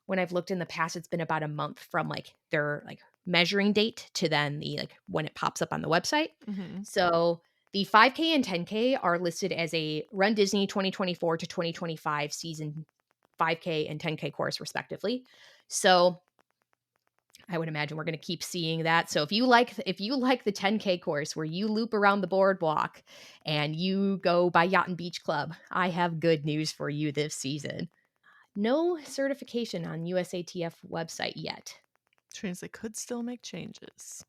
when I've looked in the past, it's been about a month from like their like measuring date to then the like when it pops up on the website. Mhm. So the 5K and 10K are listed as a Run Disney 2024 to 2025 season 5K and 10K course, respectively. So I would imagine we're going to keep seeing that. So if you like the 10K course where you loop around the boardwalk and you go by Yacht and Beach Club, I have good news for you this season. No certification on USATF website yet. Which means they could still make changes.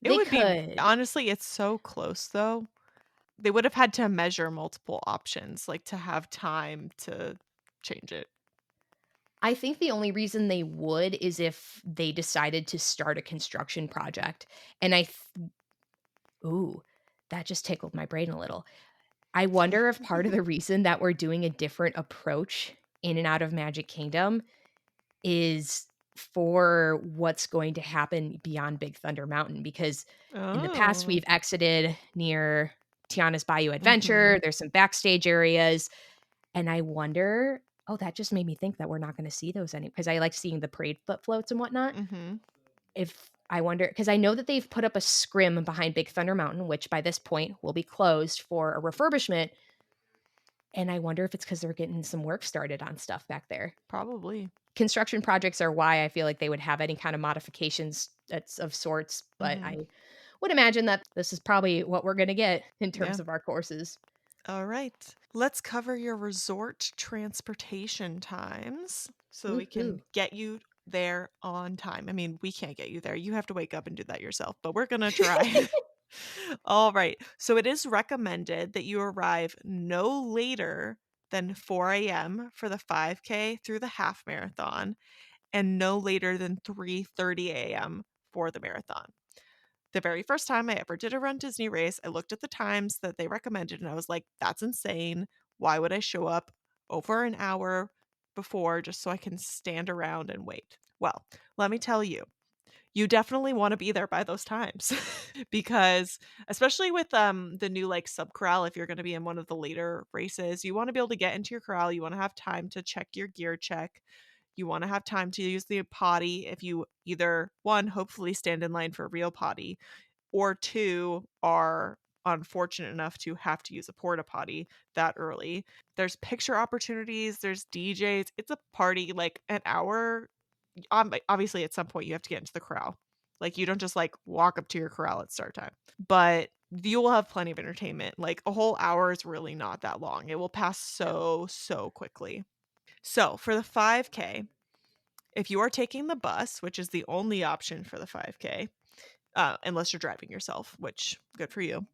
It They would be could. honestly, it's so close though. They would have had to measure multiple options, like, to have time to change it. I think the only reason they would is if they decided to start a construction project. And ooh, that just tickled my brain a little. I wonder if part of the reason that we're doing a different approach in and out of Magic Kingdom is for what's going to happen beyond Big Thunder Mountain, because in the past, Oh. we've exited near Tiana's Bayou Adventure, Mhm, there's some backstage areas, and I wonder that just made me think that we're not gonna see those any because I like seeing the parade floats and whatnot. mhm. If I wonder because I know that they've put up a scrim behind Big Thunder Mountain, which by this point will be closed for a refurbishment, and I wonder if it's because 'cause they're getting some work started on stuff back there. Probably. Construction projects are why I feel like they would have any kind of modifications that's of sorts, but Mhm. I would imagine that this is probably what we're gonna get in Yeah. terms of our courses. Alright. Let's cover your resort transportation times so we Woohoo. can get you there on time. I mean, we can't get you there. You have to wake up and do that yourself, but we're gonna try. Alright. So it is recommended that you arrive no later then 4 a.m. for the 5K through the half marathon, and no later than 3:30 a.m. for the marathon. The very first time I ever did a Run Disney race, I looked at the times that they recommended and I was like, that's insane. Why would I show up over an hour before just so I can stand around and wait? Well, let me tell you, you definitely want to be there by those times because especially with the new like sub corral, if you're going to be in one of the later races, you want to be able to get into your corral, you want to have time to check your gear check, you want to have time to use the potty if you either one hopefully stand in line for a real potty, or two are unfortunate enough to have to use a porta potty that early. There's picture opportunities, there's DJs. It's a party like an hour. Obviously, at some point, you have to get into the corral. Like, you don't just like walk up to your corral at start time, but you will have plenty of entertainment. Like, a whole hour is really not that long. It will pass so quickly. So, for the 5K, if you are taking the bus, which is the only option for the 5K, unless you're driving yourself, which good for you.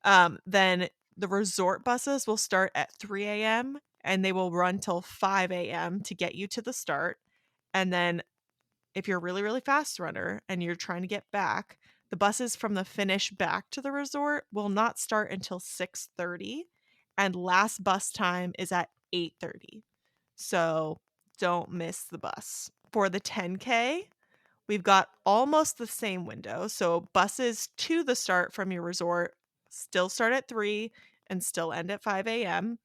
Then the resort buses will start at 3 a.m. and they will run till 5 a.m. to get you to the start. And then if you're a really, really fast runner and you're trying to get back, the buses from the finish back to the resort will not start until 6:30 and last bus time is at 8:30. So don't miss the bus. For the 10K, we've got almost the same window. So buses to the start from your resort still start at 3 and still end at 5 a.m.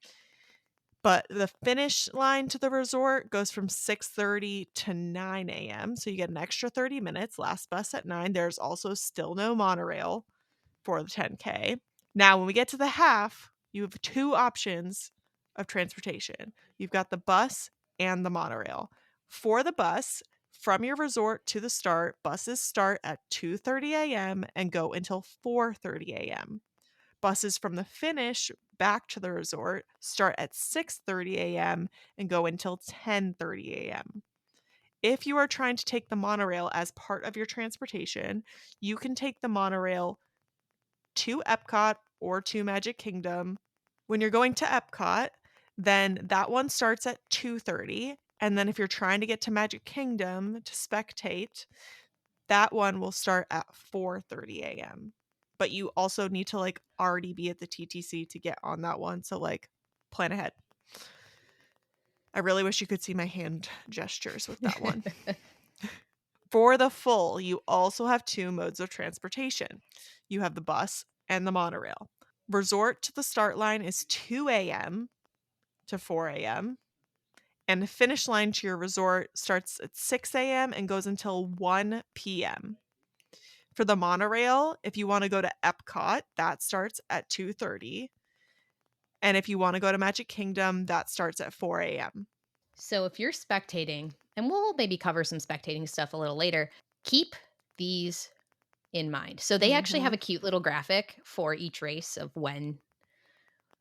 But the finish line to the resort goes from 6:30 to 9 a.m. So you get an extra 30 minutes. Last bus at 9. There's also still no monorail for the 10K. Now, when we get to the half, you have two options of transportation. You've got the bus and the monorail. For the bus, from your resort to the start, buses start at 2:30 a.m. and go until 4:30 a.m. Buses from the finish back to the resort start at 6:30 a.m. and go until 10:30 a.m. If you are trying to take the monorail as part of your transportation, you can take the monorail to Epcot or to Magic Kingdom. When you're going to Epcot, then that one starts at 2:30, and then if you're trying to get to Magic Kingdom to spectate, that one will start at 4:30 a.m. But you also need to like already be at the TTC to get on that one, so like plan ahead. I really wish you could see my hand gestures with that one. For the full, you also have two modes of transportation. You have the bus and the monorail. Resort to the start line is 2 a.m. to 4 a.m. And the finish line to your resort starts at 6 a.m. and goes until 1 p.m. For the monorail, if you want to go to Epcot, that starts at 2:30. And if you want to go to Magic Kingdom, that starts at 4 a.m. So if you're spectating, and we'll maybe cover some spectating stuff a little later, keep these in mind. So they actually have Mm-hmm. a cute little graphic for each race of when,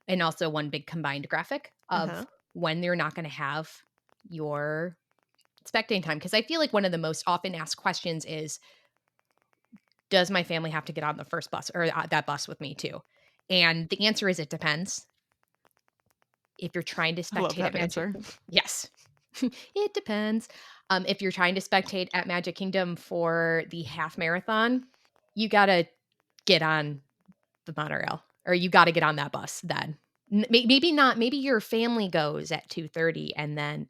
and also one big combined graphic Uh-huh. of when they're not going to have your spectating time. Because I feel like one of the most often asked questions is, does my family have to get on the first bus or that bus with me too? And the answer is it depends. If you're trying to I love spectate at that Magic answer. yes. It depends. If you're trying to spectate at Magic Kingdom for the half marathon, you gotta get on the monorail or you gotta get on that bus then. Maybe not, maybe your family goes at 2:30 and then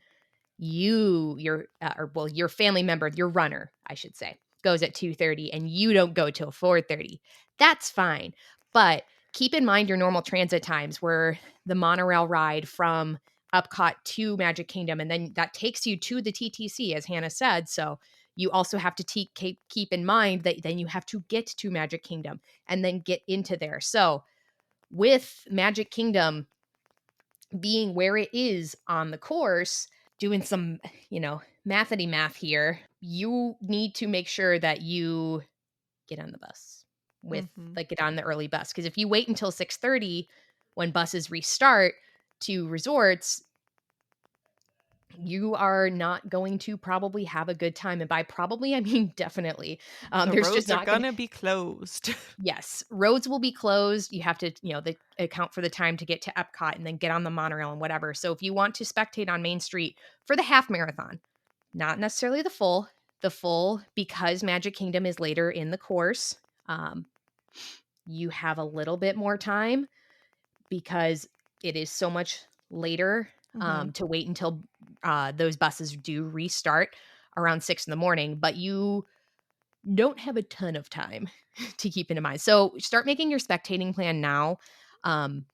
your family member, your runner, I should say, goes at 2:30 and you don't go till 4:30. That's fine. But keep in mind your normal transit times where the monorail ride from Epcot to Magic Kingdom and then that takes you to the TTC as Hannah said. So you also have to keep in mind that then you have to get to Magic Kingdom and then get into there. So with Magic Kingdom being where it is on the course, doing some, mathity math here, you need to make sure that you get on the bus Mm-hmm. get on the early bus. Because if you wait until 6:30 when buses restart to resorts, You are not going to probably have a good time, and by probably, I mean definitely. The There's just roads are not gonna gonna be closed. Yes, roads will be closed. You have to, they account for the time to get to Epcot and then get on the monorail and whatever. So if you want to spectate on Main Street for the half marathon, not necessarily the full because Magic Kingdom is later in the course. Um, you have a little bit more time because it is so much later, Mhm, to wait until those buses do restart around 6 in the morning. But you don't have a ton of time to keep in mind. So start making your spectating plan now, um,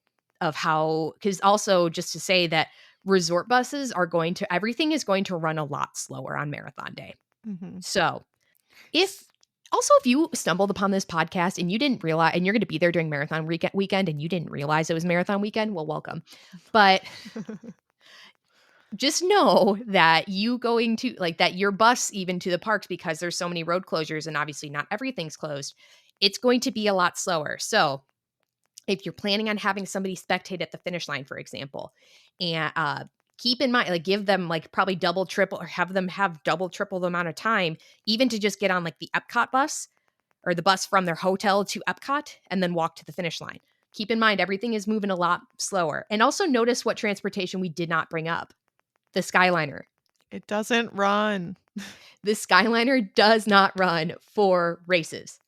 of how, because also just to say that resort buses are going to, everything is going to run a lot slower on marathon day. mhm. So if S also if you stumbled upon this podcast and you didn't realize, and you're going to be there during marathon weekend and you didn't realize it was marathon weekend, well, welcome. But just know that you going to like that your bus even to the parks, because there's so many road closures and obviously not everything's closed, it's going to be a lot slower. So if you're planning on having somebody spectate at the finish line, for example, and keep in mind, like give them like probably double, triple, or have them have double, triple the amount of time, even to just get on like the Epcot bus or the bus from their hotel to Epcot and then walk to the finish line. Keep in mind, everything is moving a lot slower. And also notice what transportation we did not bring up, the Skyliner. It doesn't run. The Skyliner does not run for races.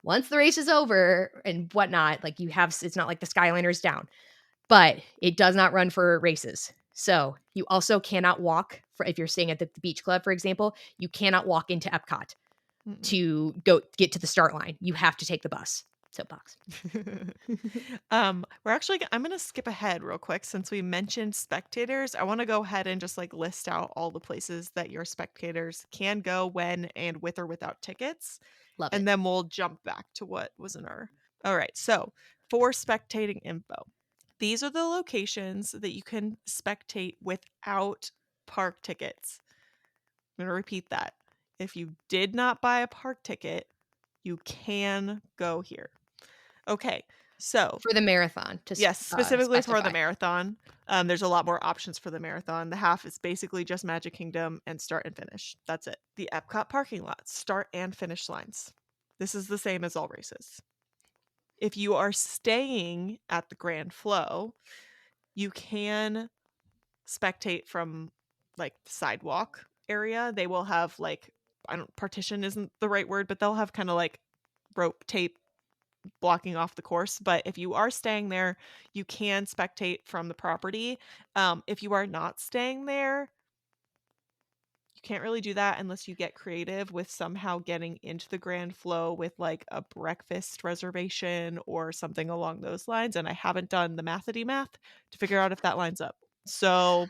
Once the race is over and whatnot, like you have, it's not like the Skyliner's down, but it does not run for races. So you also cannot walk for, if you're staying at the beach club, for example, you cannot walk into Epcot Mm-mm. to go get to the start line. You have to take the bus. Soapbox. We're actually I'm gonna skip ahead real quick since we mentioned spectators. I wanna go ahead and just, like, list out all the places that your spectators can go when and with or without tickets, Love it. and then we'll jump back to what was in our Alright, so for spectating info, these are the locations that you can spectate without park tickets. I'm gonna repeat that. If you did not buy a park ticket, you can go here. Okay, so For the marathon, to yes, specifically for the specify. marathon. There's a lot more options for the marathon. The half is basically just Magic Kingdom and start and finish. That's it. The Epcot parking lot, start and finish lines. This is the same as all races. If you are staying at the Grand Flow, you can spectate from like the sidewalk area. They will have like I don't partition isn't the right word, but they'll have kind of like rope tape blocking off the course. But if you are staying there, you can spectate from the property. If you are not staying there, you can't really do that unless you get creative with somehow getting into the Grand Flow with like a breakfast reservation or something along those lines. And I haven't done the mathity math to figure out if that lines up. So,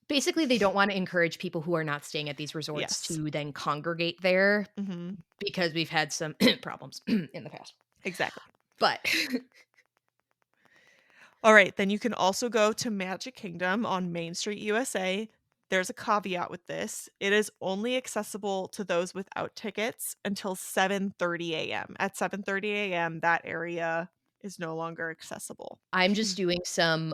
Basically, they don't want to encourage people who are not staying at these resorts yes. to then congregate there Hmm. because we've had some problems in the past. Exactly. But All right, then you can also go to Magic Kingdom on Main Street, USA. There's a caveat with this. It is only accessible to those without tickets until 7:30 a.m. At 7:30 a.m., that area is no longer accessible. I'm just doing some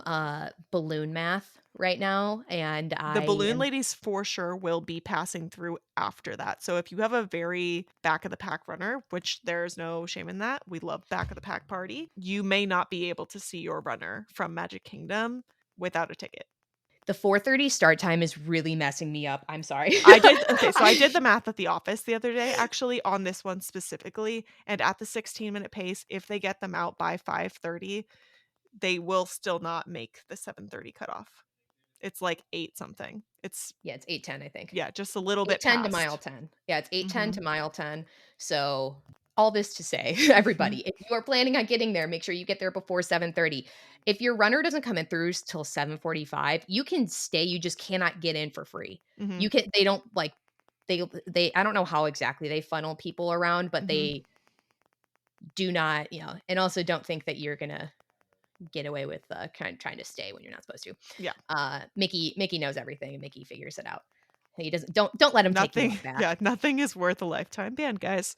balloon math right now, and The I balloon am ladies for sure will be passing through after that. So if you have a very back of the pack runner, which there's no shame in that, we love back of the pack party, you may not be able to see your runner from Magic Kingdom without a ticket. the 4:30 start time is really messing me up. I'm sorry. So I did the math at the office the other day, actually, on this one specifically, and at the 16-minute pace, if they get them out by 5:30, they will still not make the 7:30 cutoff. It's like 8 something. It's Yeah, it's 8:10, I think. yeah, just a little bit 8:10 to mile past. 10. Yeah, it's 8:10 Mhm. to mile 10. So, all this to say, everybody, if you are planning on getting there, make sure you get there before 7:30. If your runner doesn't come in through till 7:45, you can stay, you just cannot get in for free. Mhm. You can they don't like they I don't know how exactly they funnel people around, but Mhm. they do not, and also don't think that you're gonna get away with kind of trying to stay when you're not supposed to. Yeah. Mickey knows everything and Mickey figures it out. He doesn't don't let him take you Nothing out back. yeah, nothing is worth a lifetime ban, guys.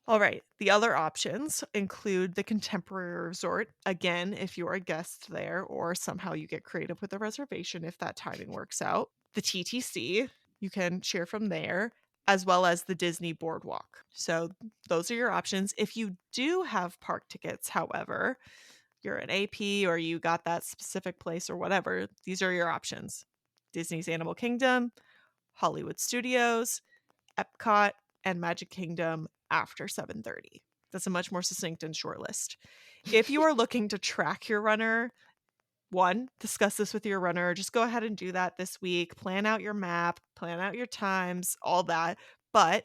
Alright, the other options include the Contemporary Resort. Again, if you're a guest there or somehow you get creative with a reservation if that timing works out. the TTC, you can cheer from there, as well as the Disney Boardwalk. So those are your options. If you do have park tickets, however, you're an AP or you got that specific place or whatever, these are your options. Disney's Animal Kingdom, Hollywood Studios, Epcot, and Magic Kingdom after 7:30. That's a much more succinct and short list. If you are looking to track your runner, one, discuss this with your runner. Just go ahead and do that this week. Plan out your map, plan out your times, all that. But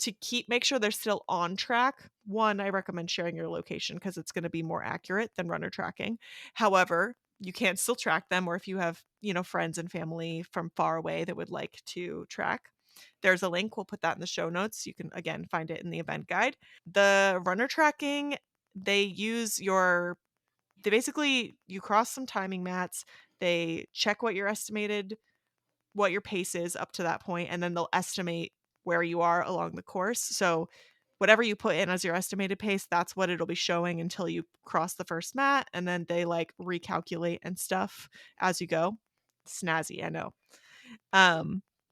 to make sure they're still on track, one, I recommend sharing your location because it's going to be more accurate than runner tracking. However, you can still track them, or if you have, friends and family from far away that would like to track, there's a link. We'll put that in the show notes. You can, again, find it in the event guide. The runner tracking, they basically, you cross some timing mats, they check what your pace is up to that point, and then they'll estimate where you are along the course. So whatever you put in as your estimated pace, that's what it'll be showing until you cross the first mat, and then they recalculate and stuff as you go. Snazzy, I know.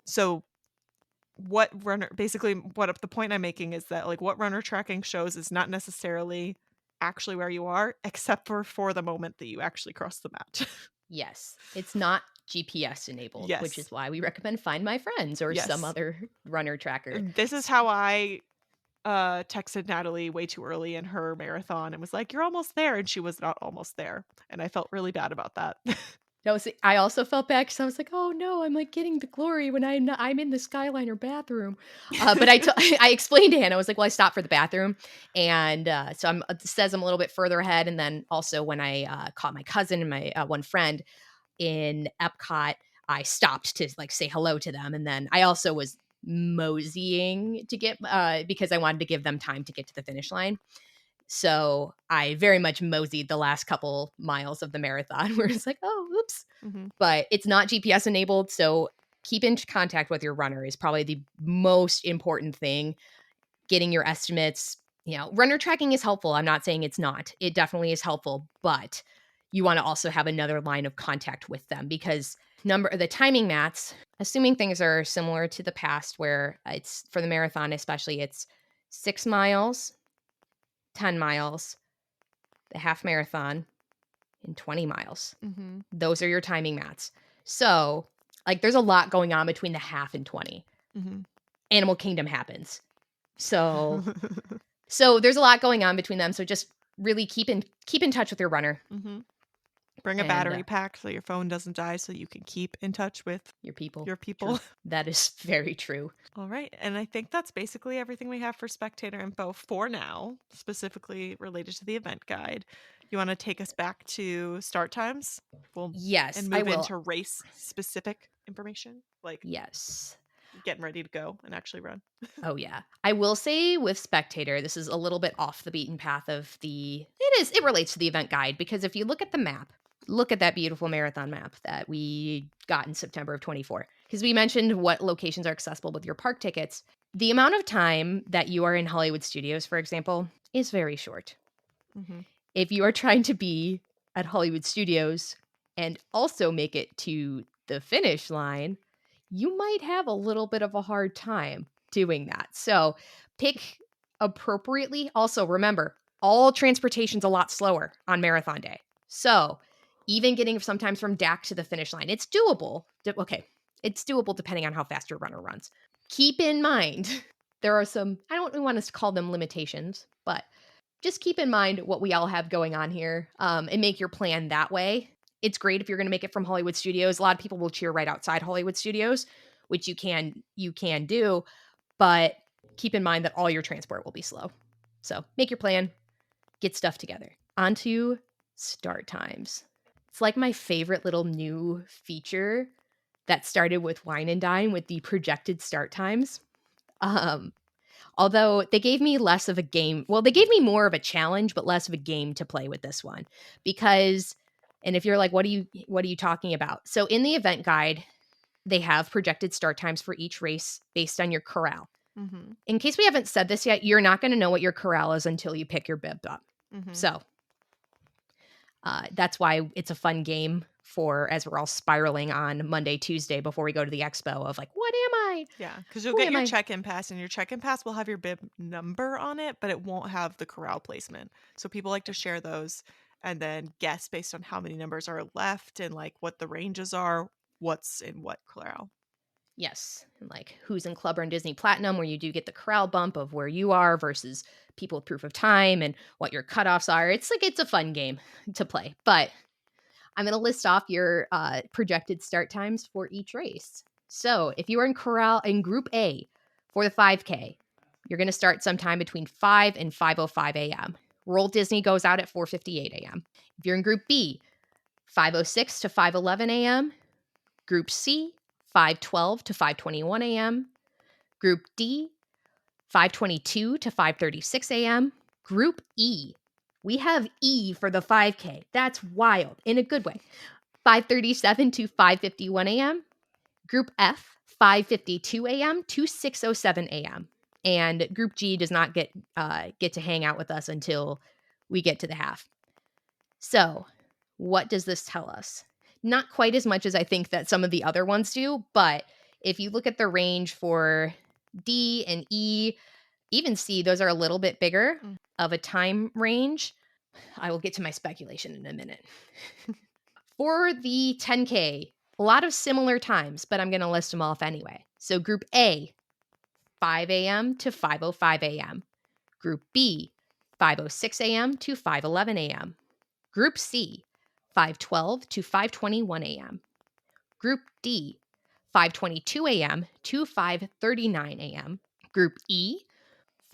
So what the point I'm making is that what runner tracking shows is not necessarily actually where you are, except for the moment that you actually cross the mat. Yes, it's not GPS enabled, which Yes. is why we recommend Find My Friends or some Yes. other runner tracker. This is how I texted Natalie way too early in her marathon and was like, "You're almost there," and she was not almost there, and I felt really bad about that. No, see, I also felt bad because I was like, "Oh no, I'm getting the glory when I'm in the Skyliner bathroom." But I explained to Hannah, I was like, "Well, I stopped for the bathroom," and so it says I'm a little bit further ahead. And then also when I caught my cousin and my one friend in Epcot, I stopped to say hello to them, and then I also was moseying to get because I wanted to give them time to get to the finish line. So I very much moseyed the last couple miles of the marathon where it's like, oh, oops. Mhm. But it's not GPS enabled. So keep in contact with your runner is probably the most important thing. Getting your estimates, runner tracking is helpful. I'm not saying it's not. It definitely is helpful. But you want to also have another line of contact with them because the timing mats, assuming things are similar to the past where it's for the marathon, especially it's 6 miles, 10 miles, the half marathon, and 20 miles. Mhm. Those are your timing mats. So, there's a lot going on between the half and 20. Mhm. Animal Kingdom happens. So there's a lot going on between them. So just really keep in touch with your runner Mhm. Bring a and battery pack so your phone doesn't die so you can keep in touch with your people. your people. True. That is very true. All right. And I think that's basically everything we have for spectator info for now, specifically related to the event guide. You want to take us back to start times? Yes, And I move will. into race specific information, like Yes. getting ready to go and actually run. Oh yeah. I will say with spectator, this is a little bit off the beaten path of it relates to the event guide because if you look at the map, look at that beautiful marathon map that we got in September of 24. Because we mentioned what locations are accessible with your park tickets. The amount of time that you are in Hollywood Studios, for example, is very short. Mm-hmm. If you are trying to be at Hollywood Studios and also make it to the finish line, you might have a little bit of a hard time doing that. So pick appropriately. Also, remember, all transportation's a lot slower on marathon day. So even getting sometimes from DAC to the finish line, it's doable. Okay, it's doable depending on how fast your runner runs. Keep in mind, there are some, I don't want to call them limitations, but just keep in mind what we all have going on here and make your plan that way. It's great if you're going to make it from Hollywood Studios. A lot of people will cheer right outside Hollywood Studios, which you can do, but keep in mind that all your transport will be slow. So make your plan, get stuff together. On to start times. It's like my favorite little new feature that started with Wine and Dine with the projected start times. Although they gave me less of a game. Well, they gave me more of a challenge, but less of a game to play with this one. Because, and if you're like, what are you talking about? So in the event guide, they have projected start times for each race based on your corral. Mm-hmm. In case we haven't said this yet, you're not going to know what your corral is until you pick your bib up. Mm-hmm. So that's why it's a fun game for as we're all spiraling on Monday, Tuesday before we go to the expo of like, what am I? Yeah, because you'll Who get am your I? check-in pass, and your check-in pass will have your bib number on it, but it won't have the corral placement. So people like to share those and then guess based on how many numbers are left and like what the ranges are, what's in what corral. Yes. And like who's in Clubber and Disney Platinum, where you do get the corral bump of where you are versus people with proof of time and what your cutoffs are. It's like it's a fun game to play. But I'm going to list off your projected start times for each race. So if you are in corral in Group A for the 5K, you're going to start sometime between 5 and 5:05 a.m. Roll Disney goes out at 4:58 a.m. If you're in Group B, 5:06 to 5:11 a.m. Group C, 5:12 to 5:21 a.m. Group D, 5:22 to 5:36 a.m. Group E, we have E for the 5K. That's wild in a good way. 5:37 to 5:51 a.m. Group F, 5:52 a.m. to 6:07 a.m. And Group G does not get to hang out with us until we get to the half. So, what does this tell us? Not quite as much as I think that some of the other ones do, but if you look at the range for D and E, even C, those are a little bit bigger Mm. of a time range. I will get to my speculation in a minute. For the 10K, a lot of similar times, but I'm going to list them off anyway. So Group A, 5 a.m. to 5:05 a.m. Group B, 5:06 a.m. to 5:11 a.m. Group C, 5:12 to 5:21 a.m. Group D, 5:22 a.m. to 5:39 a.m. Group E,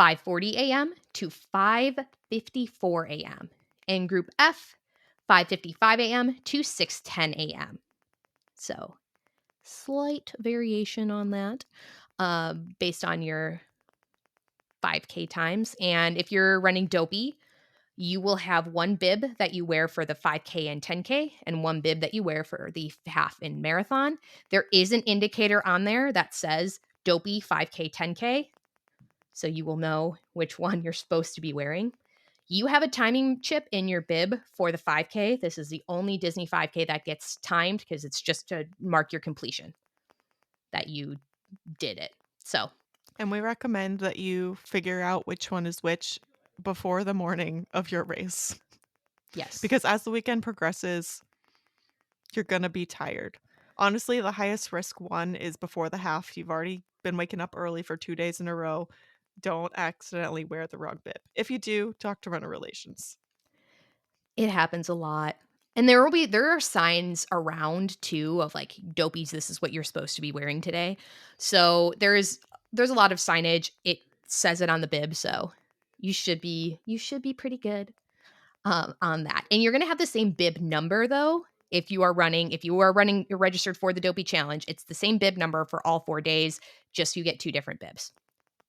5:40 a.m. to 5:54 a.m. And Group F, 5:55 a.m. to 6:10 a.m. So, slight variation on that based on your 5K times. And if you're running Dopey, you will have one bib that you wear for the 5K and 10K, and one bib that you wear for the half and marathon. There is an indicator on there that says Dopey 5K, 10K. So you will know which one you're supposed to be wearing. You have a timing chip in your bib for the 5K. This is the only Disney 5K that gets timed because it's just to mark your completion that you did it. So, And we recommend that you figure out which one is which before the morning of your race. yes. Because as the weekend progresses, you're going to be tired. Honestly, the highest risk one is before the half. You've already been waking up early for 2 days in a row. Don't accidentally wear the wrong bib. If you do, talk to runner relations. It happens a lot. And there are signs around too of like dopies, this is what you're supposed to be wearing today. So there's a lot of signage. It says it on the bib, so you should be pretty good on that. And you're gonna have the same bib number though. If you are running you're registered for the dopey challenge, it's the same bib number for all 4 days, just you get two different bibs.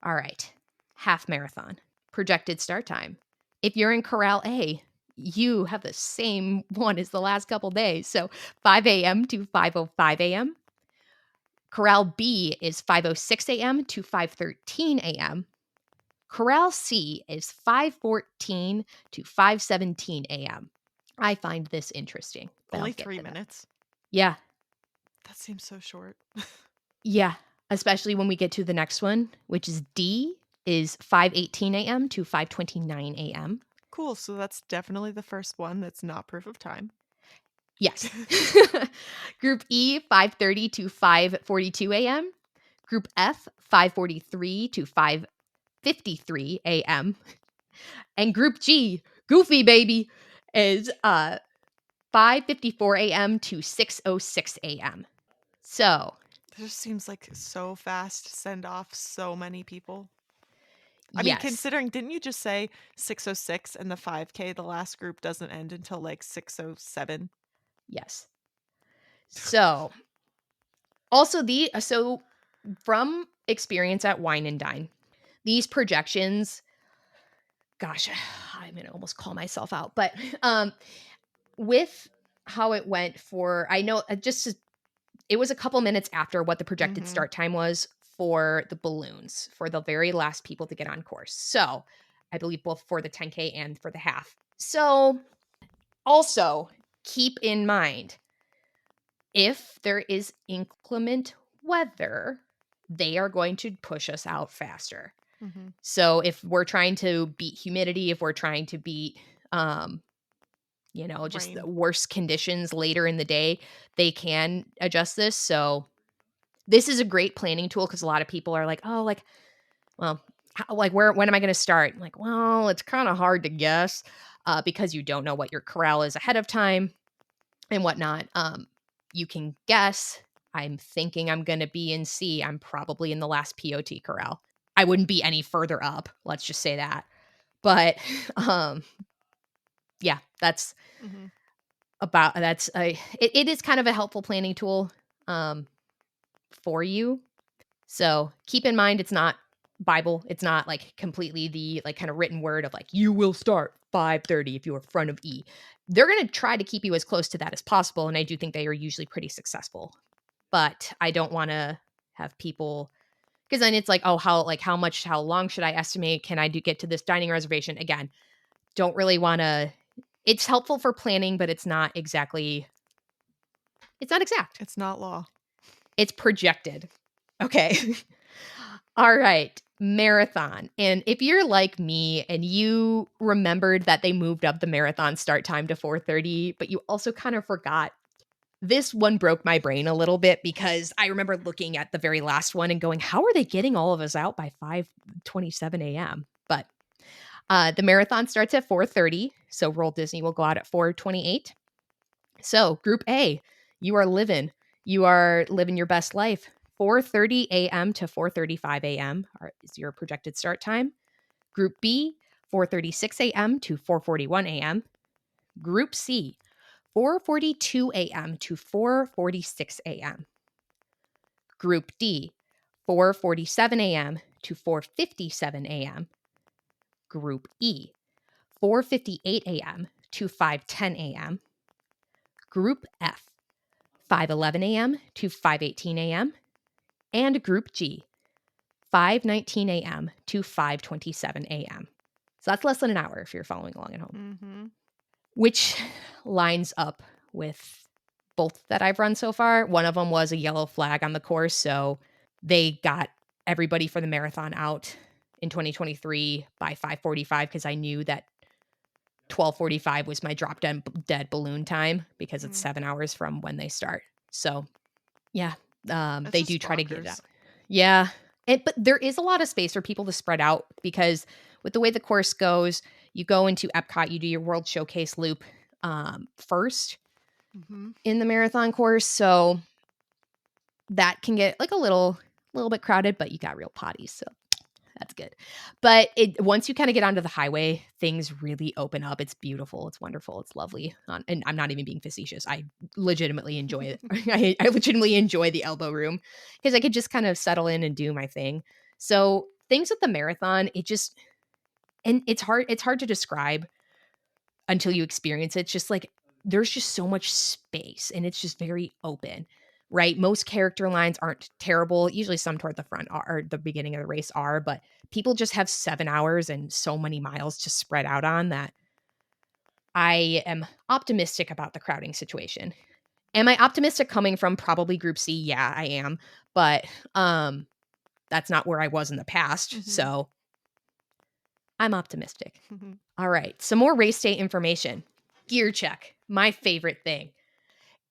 All right. Half marathon. Projected start time. If you're in Corral A, you have the same one as the last couple days. So 5 a.m. to 5:05 a.m. Corral B is 5:06 a.m. to 5:13 a.m. Corral C is 5:14 to 5:17 a.m. I find this interesting, but I'll Only get 3 to that. minutes. Yeah. That seems so short. Yeah. Especially when we get to the next one, which is D is 5:18 a.m. to 5:29 a.m. Cool. So that's definitely the first one that's not proof of time. Yes. Group E, 5:30 to 5:42 a.m. Group F, 5:43 to 5:53 a.m. And Group G, Goofy baby, is 5:54 a.m. to 6:06 a.m. So, That just seems like so fast to send off so many people. I mean, yes. considering, didn't you just say 6:06 and the 5K, the last group doesn't end until like 6:07? Yes. So, also so from experience at Wine and Dine, these projections, gosh, I'm going to almost call myself out, but with how it went for, I know it was a couple minutes after what the projected Mhm. start time was for the balloons for the very last people to get on course. So I believe both for the 10K and for the half. So also keep in mind If there is inclement weather, they are going to push us out faster. Mhm. So if we're trying to beat humidity, if we're trying to beat, just the Rain. worst conditions later in the day, they can adjust this. So this is a great planning tool because a lot of people are like, oh, like, well, when am I going to start? I'm like, well, it's kind of hard to guess because you don't know what your corral is ahead of time and whatnot. You can guess. I'm thinking I'm going to be in C. I'm probably in the last POT corral. I wouldn't be any further up. Let's just say that. But um, yeah, Mhm. it is kind of a helpful planning tool um, for you. So keep in mind, it's not Bible. It's not like completely the like kind of written word of like you will start 5:30 if you're front of E. They're going to try to keep you as close to that as possible, and I do think they are usually pretty successful. But I don't want to have people because then it's like, oh, how long should I estimate? Can I get to this dining reservation again? Don't really want to. It's helpful for planning, but it's not exact. It's not law. It's projected. Okay. All right. Marathon. And if you're like me and you remembered that they moved up the marathon start time to 4:30, but you also kind of forgot. This one broke my brain a little bit because I remember looking at the very last one and going, how are they getting all of us out by 5:27 a.m.? But the marathon starts at 4:30, so Roll Disney will go out at 4:28. So, Group A, you are living. You are living your best life. 4:30 a.m. to 4:35 a.m. Is your projected start time. Group B, 4:36 a.m. to 4:41 a.m. Group C, 4:42 a.m. to 4:46 a.m. Group D, 4:47 a.m. to 4:57 a.m. Group E, 4:58 a.m. to 5:10 a.m. Group F, 5:11 a.m. to 5:18 a.m. And Group G, 5:19 a.m. to 5:27 a.m. So that's less than an hour if you're following along at home, Mhm. which lines up with both that I've run so far. One of them was a yellow flag on the course, so they got everybody for the marathon out in 2023 by 5:45 because I knew that 12:45 was my drop dead balloon time because it's Mm. 7 hours from when they start. So, yeah, That's they do just try to get it out. bonkers. Yeah, but there is a lot of space for people to spread out because with the way the course goes, you go into Epcot, you do your World Showcase loop first Mhm. in the marathon course, so that can get like a little bit crowded, but you got real potties, so that's good. But once you kind of get onto the highway, things really open up. It's beautiful. It's wonderful. It's lovely. And I'm not even being facetious. I legitimately enjoy it. I legitimately enjoy the elbow room because I could just kind of settle in and do my thing. So things with the marathon, it's hard to describe until you experience it. It's just like there's just so much space and it's just very open, right? Most character lines aren't terrible. Usually some toward the front are, or the beginning of the race are, but people just have 7 hours and so many miles to spread out on that. I am optimistic about the crowding situation. Am I optimistic coming from probably Group C? Yeah, I am. But that's not where I was in the past. Mhm. So I'm optimistic. Mhm. All right. Some more race day information. Gear check, my favorite thing.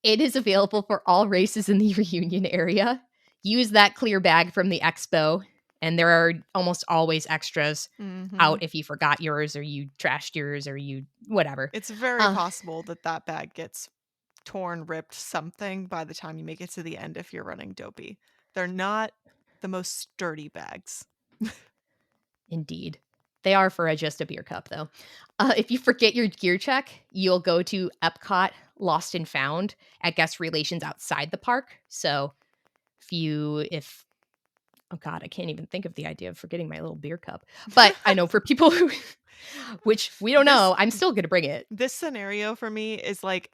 It is available for all races in the reunion area. Use that clear bag from the expo, and there are almost always extras Mhm. out if you forgot yours or you trashed yours or you whatever. It's very Uh, possible that that bag gets torn, ripped, something by the time you make it to the end if you're running dopey. They're not the most sturdy bags. Indeed. They are for just a beer cup, though. If you forget your gear check, you'll go to Epcot Lost and Found at guest relations outside the park. So if oh god, I can't even think of the idea of forgetting my little beer cup. But I know for people who which we don't This know, I'm still gonna bring it. this scenario for me is like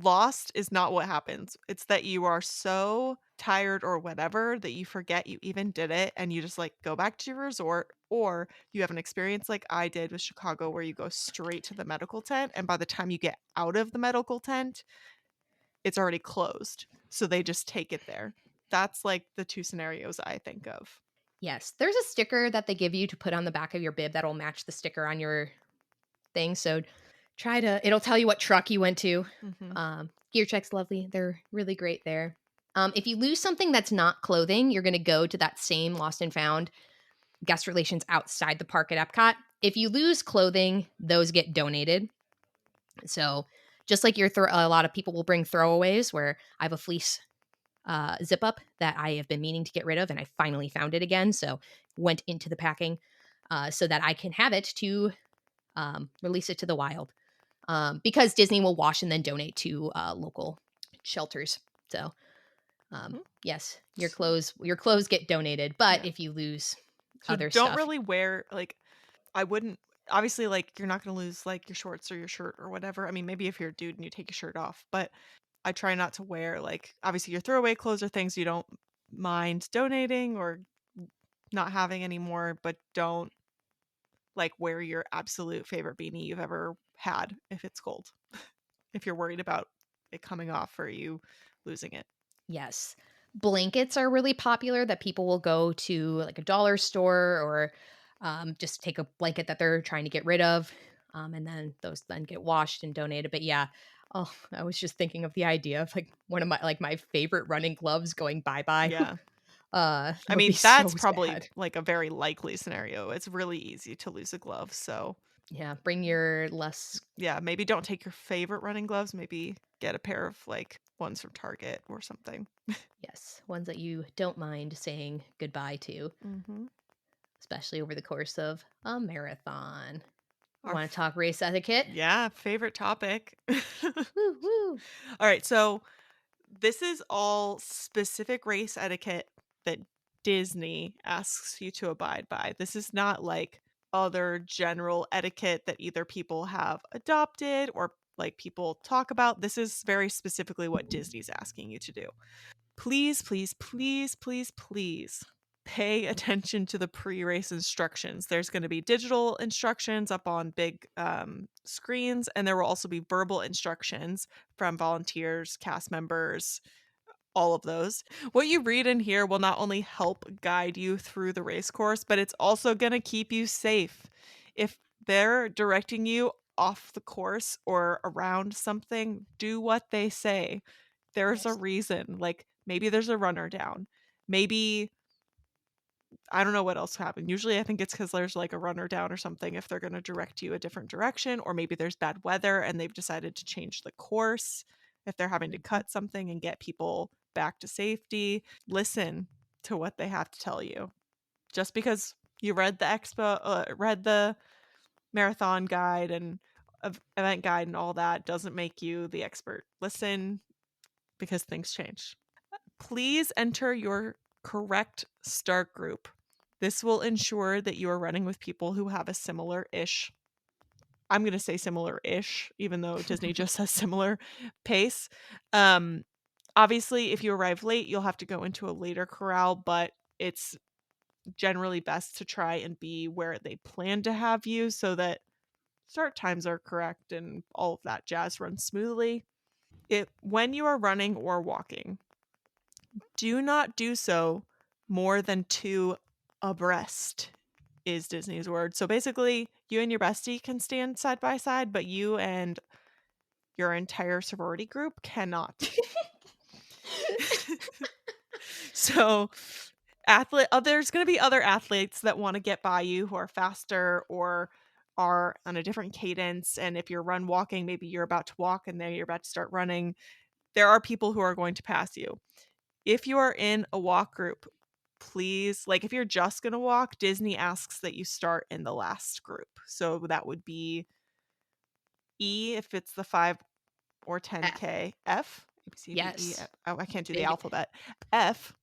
lost is not what happens. It's that you are so tired or whatever that you forget you even did it and you just like go back to your resort, or you have an experience like I did with Chicago where you go straight to the medical tent and by the time you get out of the medical tent, it's already closed. so they just take it there. That's like the two scenarios I think of. Yes, there's a sticker that they give you to put on the back of your bib that'll match the sticker on your thing, so it'll tell you what truck you went to. Hmm. Gear Check's lovely, they're really great there. If you lose something that's not clothing, you're gonna go to that same lost and found guest relations outside the park at Epcot. If you lose clothing, those get donated. So, just like a lot of people will bring throwaways, where I have a fleece zip up that I have been meaning to get rid of, and I finally found it again. So, went into the packing so that I can have it to release it to the wild. Because Disney will wash and then donate to local shelters. So, yes, So, your clothes get donated, but yeah. if you lose So other don't stuff, really wear like I wouldn't obviously like you're not going to lose like your shorts or your shirt or whatever. I mean, maybe if you're a dude and you take your shirt off, but I try not to wear like obviously your throwaway clothes are things you don't mind donating or not having anymore, but don't like wear your absolute favorite beanie you've ever had if it's cold. If you're worried about it coming off or you losing it. yes. Blankets are really popular that people will go to like a dollar store or just take a blanket that they're trying to get rid of. And then those then get washed and donated. But yeah, oh, I was just thinking of the idea of like one of my favorite running gloves going bye bye. Yeah. That I would be mean, so that's probably sad. like a very likely scenario. It's really easy to lose a glove. So, Yeah, bring your less yeah, maybe don't take your favorite running gloves. Maybe get a pair of like ones from Target or something. yes ones that you don't mind saying goodbye to, Hmm. especially over the course of a marathon. Our, Want to talk race etiquette? yeah, favorite topic. Woo woo. All right. So, this is all specific race etiquette that Disney asks you to abide by. This is not like other general etiquette that either people have adopted or like people talk about. This is very specifically what Disney's asking you to do. Please, please, please, please, please pay attention to the pre-race instructions. There's going to be digital instructions up on big screens, and there will also be verbal instructions from volunteers, cast members, all of those. What you read in here will not only help guide you through the race course, but it's also going to keep you safe. If they're directing you off the course or around something, do what they say. There's a Yes. reason. Like maybe there's a runner down. Maybe I don't know what else happened. Usually I think it's because there's like a runner down or something if they're going to direct you a different direction, or maybe there's bad weather and they've decided to change the course if they're having to Mhm. cut something and get people back to safety. Listen to what they have to tell you. Just because you read the marathon guide and event guide and all that doesn't make you the expert. Listen because things change. Please enter your correct start group. This will ensure that you are running with people who have a similar ish, I'm going to say similar ish, even though Disney just says similar pace. Um, Obviously, if you arrive late, you'll have to go into a later corral, but it's generally best to try and be where they plan to have you so that start times are correct and all of that jazz runs smoothly. When you are running or walking, do not do so more than two abreast is Disney's word. So basically, you and your bestie can stand side by side, but you and your entire sorority group cannot. So, there's going to be other athletes that want to get by you who are faster or are on a different cadence. And if you're run walking, maybe you're about to walk and then you're about to start running. There are people who are going to pass you. If you are in a walk group, please, like if you're just going to walk, Disney asks that you start in the last group. So that would be E if it's the 5 or F. 10K, F, A, B, C, D, E, Yes. F. Oh, I can't do the Big alphabet. F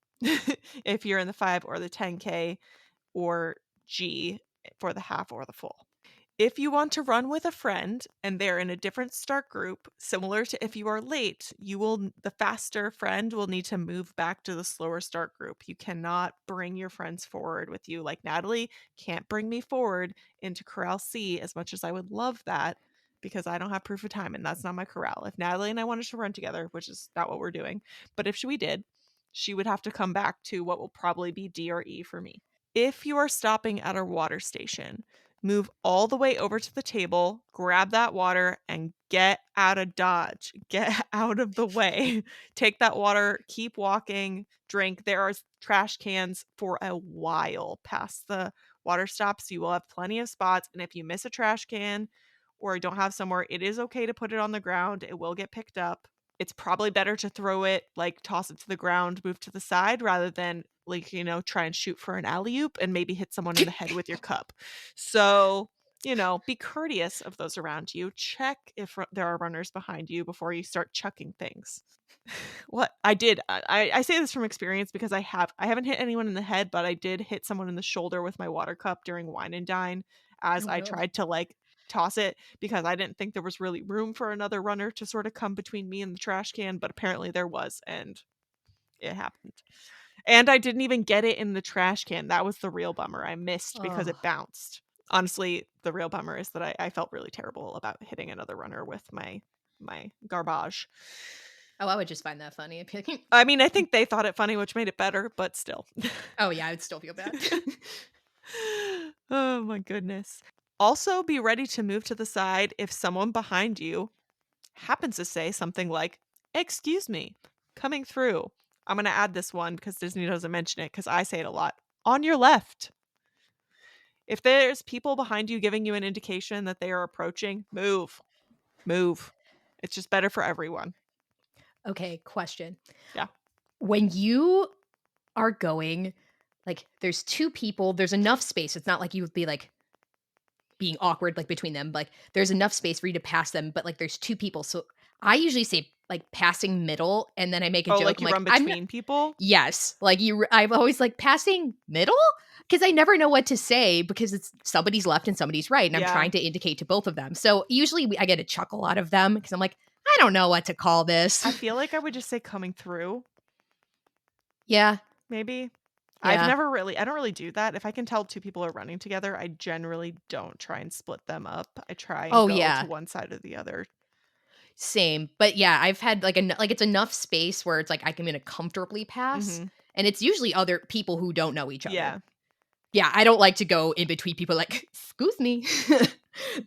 if you're in the 5 or the 10K, or G for the half or the full. If you want to run with a friend and they're in a different start group, similar to if you are late, the faster friend will need to move back to the slower start group. You cannot bring your friends forward with you. Like Natalie can't bring me forward into Corral C as much as I would love that. because I don't have proof of time and that's not my corral. If Natalie and I wanted to run together, which is not what we're doing, but if we did, she would have to come back to what will probably be D or E for me. If you are stopping at a water station, move all the way over to the table, grab that water, and get out of Dodge. Get out of the way. Take that water, keep walking, drink. There are trash cans for a while past the water stop, so you will have plenty of spots. And if you miss a trash can or don't have somewhere, it is okay to put it on the ground. It will get picked up. It's probably better to throw it, like toss it to the ground, move to the side rather than like, try and shoot for an alley-oop and maybe hit someone in the head with your cup. So, be courteous of those around you. Check if there are runners behind you before you start chucking things. What I did, I say this from experience because I haven't hit anyone in the head, but I did hit someone in the shoulder with my water cup during wine and dine as Oh, I no. tried to like toss it because I didn't think there was really room for another runner to sort of come between me and the trash can, but apparently there was, and it happened. And I didn't even get it in the trash can. That was the real bummer. I missed because Oh. it bounced. Honestly, the real bummer is that I felt really terrible about hitting another runner with my garbage. Oh, I would just find that funny. I'd be like, I mean, I think they thought it funny, which made it better, but still. "Oh, yeah, I would still feel bad." Oh my goodness. Also, be ready to move to the side if someone behind you happens to say something like, "Excuse me, coming through." I'm going to add this one because Disney doesn't mention it because I say it a lot. On your left. If there's people behind you giving you an indication that they are approaching, move. Move. It's just better for everyone. Okay, question. Yeah. When you are going, like, there's 2 people, there's enough space, it's not like you would be, like, being awkward, like, between them, like, there's enough space for you to pass them, but, like, there's 2 people, so I usually say, like, passing middle, and then I make a Oh, joke, like I'm you like, run "I'm not." between people? Yes, like, I'm always like, "Passing middle?" Because I never know what to say because it's somebody's left and somebody's right, and I'm Yeah. trying to indicate to both of them, so usually I get a chuckle out of them because 'cause I'm like, "I don't know what to call this." I feel like I would just say coming through, Yeah, maybe. yeah. I don't really do that. If I can tell two people are running together, I generally don't try and split them up. I try and Oh, go to yeah. one side or the other. Same, but yeah, I've had like it's enough space where it's like I can gonna comfortably pass, Mhm. and it's usually other people who don't know each other. Yeah. Yeah, I don't like to go in between people like, "Excuse me."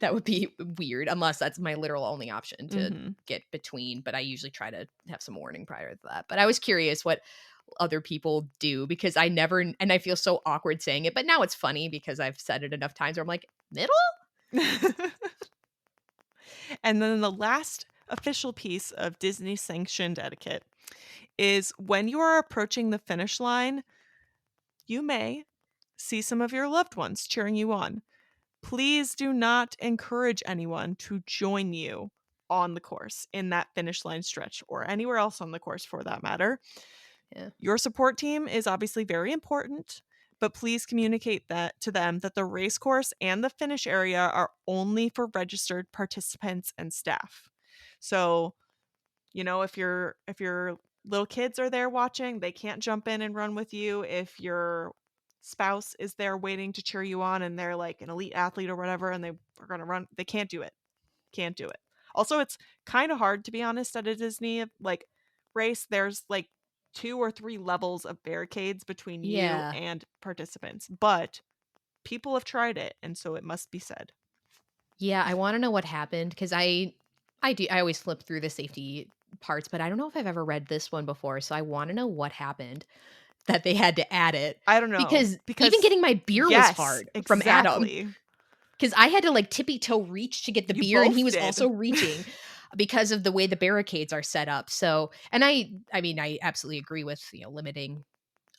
That would be weird unless that's my literal only option to Mhm. get between, but I usually try to have some warning prior to that. But I was curious what other people do because I never and I feel so awkward saying it, but now it's funny because I've said it enough times where I'm like, "Middle?" And then the last official piece of Disney sanctioned etiquette is when you are approaching the finish line, you may see some of your loved ones cheering you on. Please do not encourage anyone to join you on the course in that finish line stretch or anywhere else on the course for that matter. Yeah. Your support team is obviously very important, but please communicate that to them that the race course and the finish area are only for registered participants and staff. So, if your little kids are there watching, they can't jump in and run with you. If your spouse is there waiting to cheer you on and they're like an elite athlete or whatever and they are going to run, they can't do it. Can't do it. Also, it's kind of hard to be honest at a Disney like race. There's like 2 or 3 levels of barricades between you Yeah. and participants, but people have tried it and so it must be said. Yeah, I wanna know what happened because I always flip through the safety parts, but I don't know if I've ever read this one before, so I wanna know what happened that they had to add it I don't know because even because getting my beer was yes, hard from Adam exactly. because I had to, like, tippy-toe reach to get the You beer, and he both was also did. reaching because of the way the barricades are set up, so and I mean, I absolutely agree with, limiting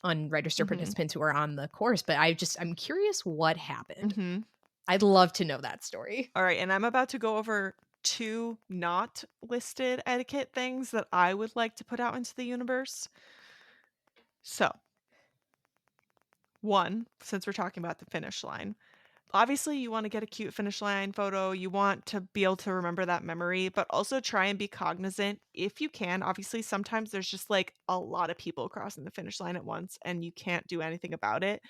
unregistered Mhm. participants who are on the course, but I'm curious what happened. Mhm. I'd love to know that story. All right, and I'm about to go over 2 not listed etiquette things that I would like to put out into the universe. So, 1, since we're talking about the finish line, obviously you want to get a cute finish line photo. You want to be able to remember that memory, but also try and be cognizant if you can. Obviously, sometimes there's just like a lot of people crossing the finish line at once and you can't do anything about it.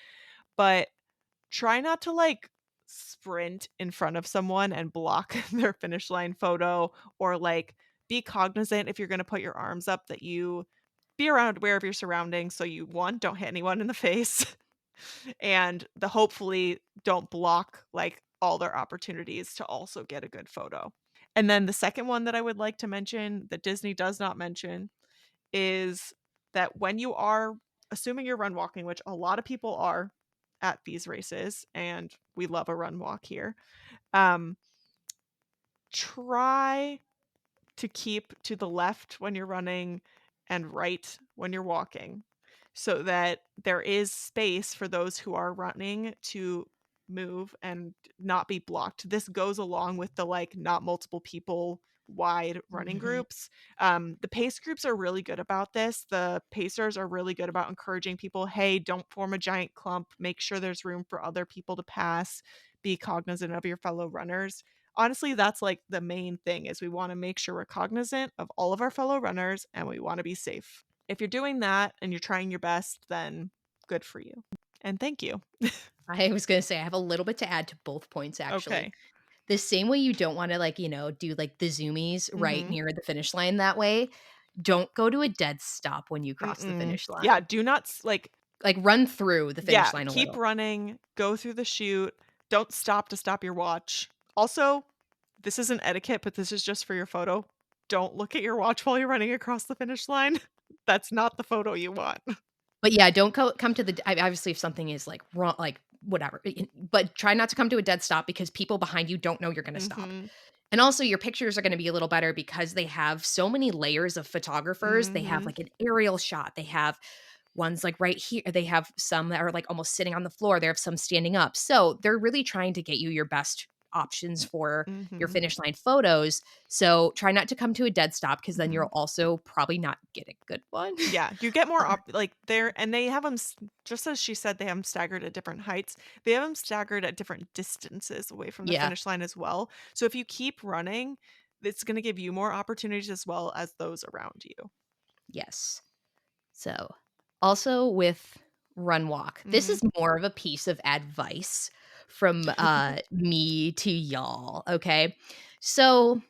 But try not to like sprint in front of someone and block their finish line photo, or like be cognizant if you're going to put your arms up that you be around aware of your surroundings so you one don't hit anyone in the face and the hopefully don't block like all their opportunities to also get a good photo. And then the second one that I would like to mention that Disney does not mention is that when you are assuming you're run walking, which a lot of people are at these races, and we love a run walk here, um, try to keep to the left when you're running and right when you're walking so that there is space for those who are running to move and not be blocked. This goes along with the like not multiple people wide running Mhm. groups. The pace groups are really good about this. The pacers are really good about encouraging people, hey, don't form a giant clump, make sure there's room for other people to pass, be cognizant of your fellow runners. Honestly, that's like the main thing is we want to make sure we're cognizant of all of our fellow runners and we want to be safe. If you're doing that and you're trying your best, then good for you. And thank you. I was gonna say I have a little bit to add to both points actually. Okay. The same way you don't wanna, like, do, like, the zoomies right Mhm. near the finish line that way, don't go to a dead stop when you cross the Mm-mm. finish Yeah, line. do not Like, run through the yeah, finish line a keep little. running, go through the chute, don't stop to stop your watch. Also, this isn't etiquette, but this is just for your photo. Don't look at your watch while you're running across the finish line. That's not the photo you want. But, yeah, don't come to the obviously, if something is, like, wrong like, whatever, but try not to come to a dead stop because people behind you don't know you're gonna stop. Mhm. And also, your pictures are gonna be a little better because they have so many layers of photographers. They have, Mhm. like, an aerial shot. They have ones, like, right here. They have some that are, like, almost sitting on the floor. They have some standing up. So, they're really trying to get you your best options for your Mhm. finish line photos. So, try not to come to a dead stop because then you'll Mhm. also probably not get a good one. Yeah, you get more like there, and they have them just as she said, they have them staggered at different heights. They have them staggered at different distances away from the Yeah. finish line as well. So if you keep running, it's going to give you more opportunities as well as those around you. Yes. So, also with run walk, this Mhm. is more of a piece of advice from me to y'all, okay? So,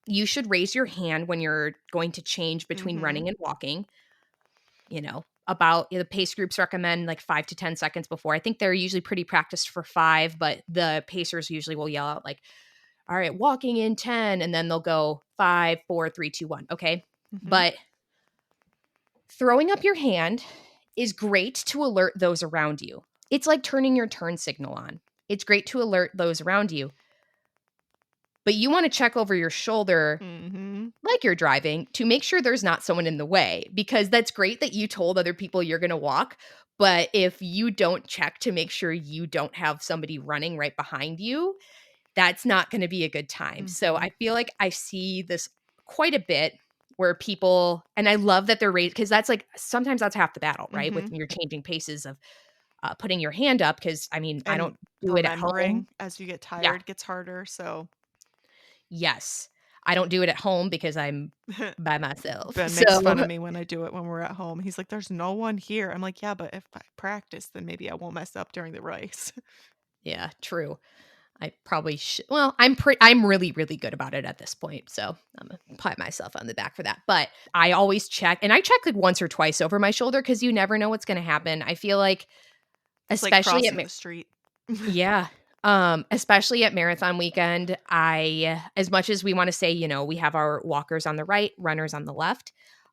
you should raise your hand when you're going to change between Mhm. running and walking, about the pace groups recommend like 5 to 10 seconds before. I think they're usually pretty practiced for 5, but the pacers usually will yell out like, "All right, walking in 10," and then they'll go 5, 4, 3, 2, 1. Okay? Mhm. But throwing up your hand is great to alert those around you. It's like turning your turn signal on. It's great to alert those around you, but you wanna check over your shoulder Mhm. like you're driving to make sure there's not someone in the way, because that's great that you told other people you're gonna walk, but if you don't check to make sure you don't have somebody running right behind you, that's not gonna be a good time. So I Mhm. feel like I see this quite a bit where people, and I love that they're raised because that's like sometimes that's half the battle, right? With Mhm. your changing paces of, putting your hand up, because I mean, I don't And do it at home. remembering as you get Yeah. tired gets harder, so Yes. I don't do it at home because I'm by myself. Ben makes fun So of me when I do it when we're at home. He's like, "There's no one here." I'm like, "Yeah, but if I practice, then maybe I won't mess up during the race." yeah, true. I probably should. Well, I'm really, really good about it at this point, so I'm gonna pat myself on the back for that. But I always check, and I check like once or twice over my shoulder because you never know what's gonna happen. I feel like, It's like especially at crossing the street. yeah, especially at marathon weekend, I as much as we wanna say, we have our walkers on the right, runners on the left,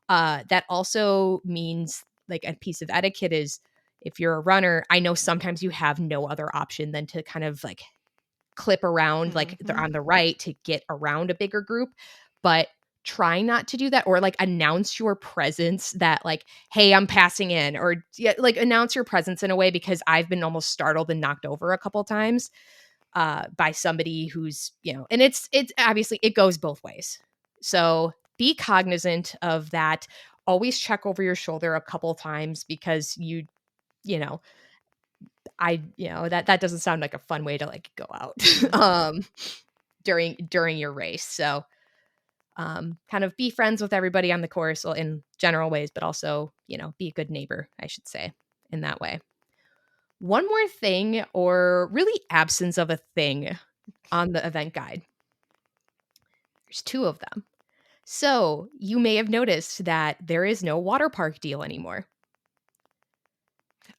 that also means, like, a piece of etiquette is if you're a runner, I know sometimes you have no other option than to kind of, like, clip around, like, they're Mhm. on the right to get around a bigger group, but try not to do that, or, like, announce your presence that, like, "Hey, I'm passing in," or yeah, like, announce your presence in a way, because I've been almost startled and knocked over a couple times, by somebody who's, and it's obviously it goes both ways. So, be cognizant of that. Always check over your shoulder a couple times because you know, that doesn't sound like a fun way to, like, go out, Mm-mm. during your race. So, kind of be friends with everybody on the course, in general ways, but also, be a good neighbor, I should say, in that way. One more thing, or really absence of a thing on the event guide. There's 2 of them. So, you may have noticed that there is no water park deal anymore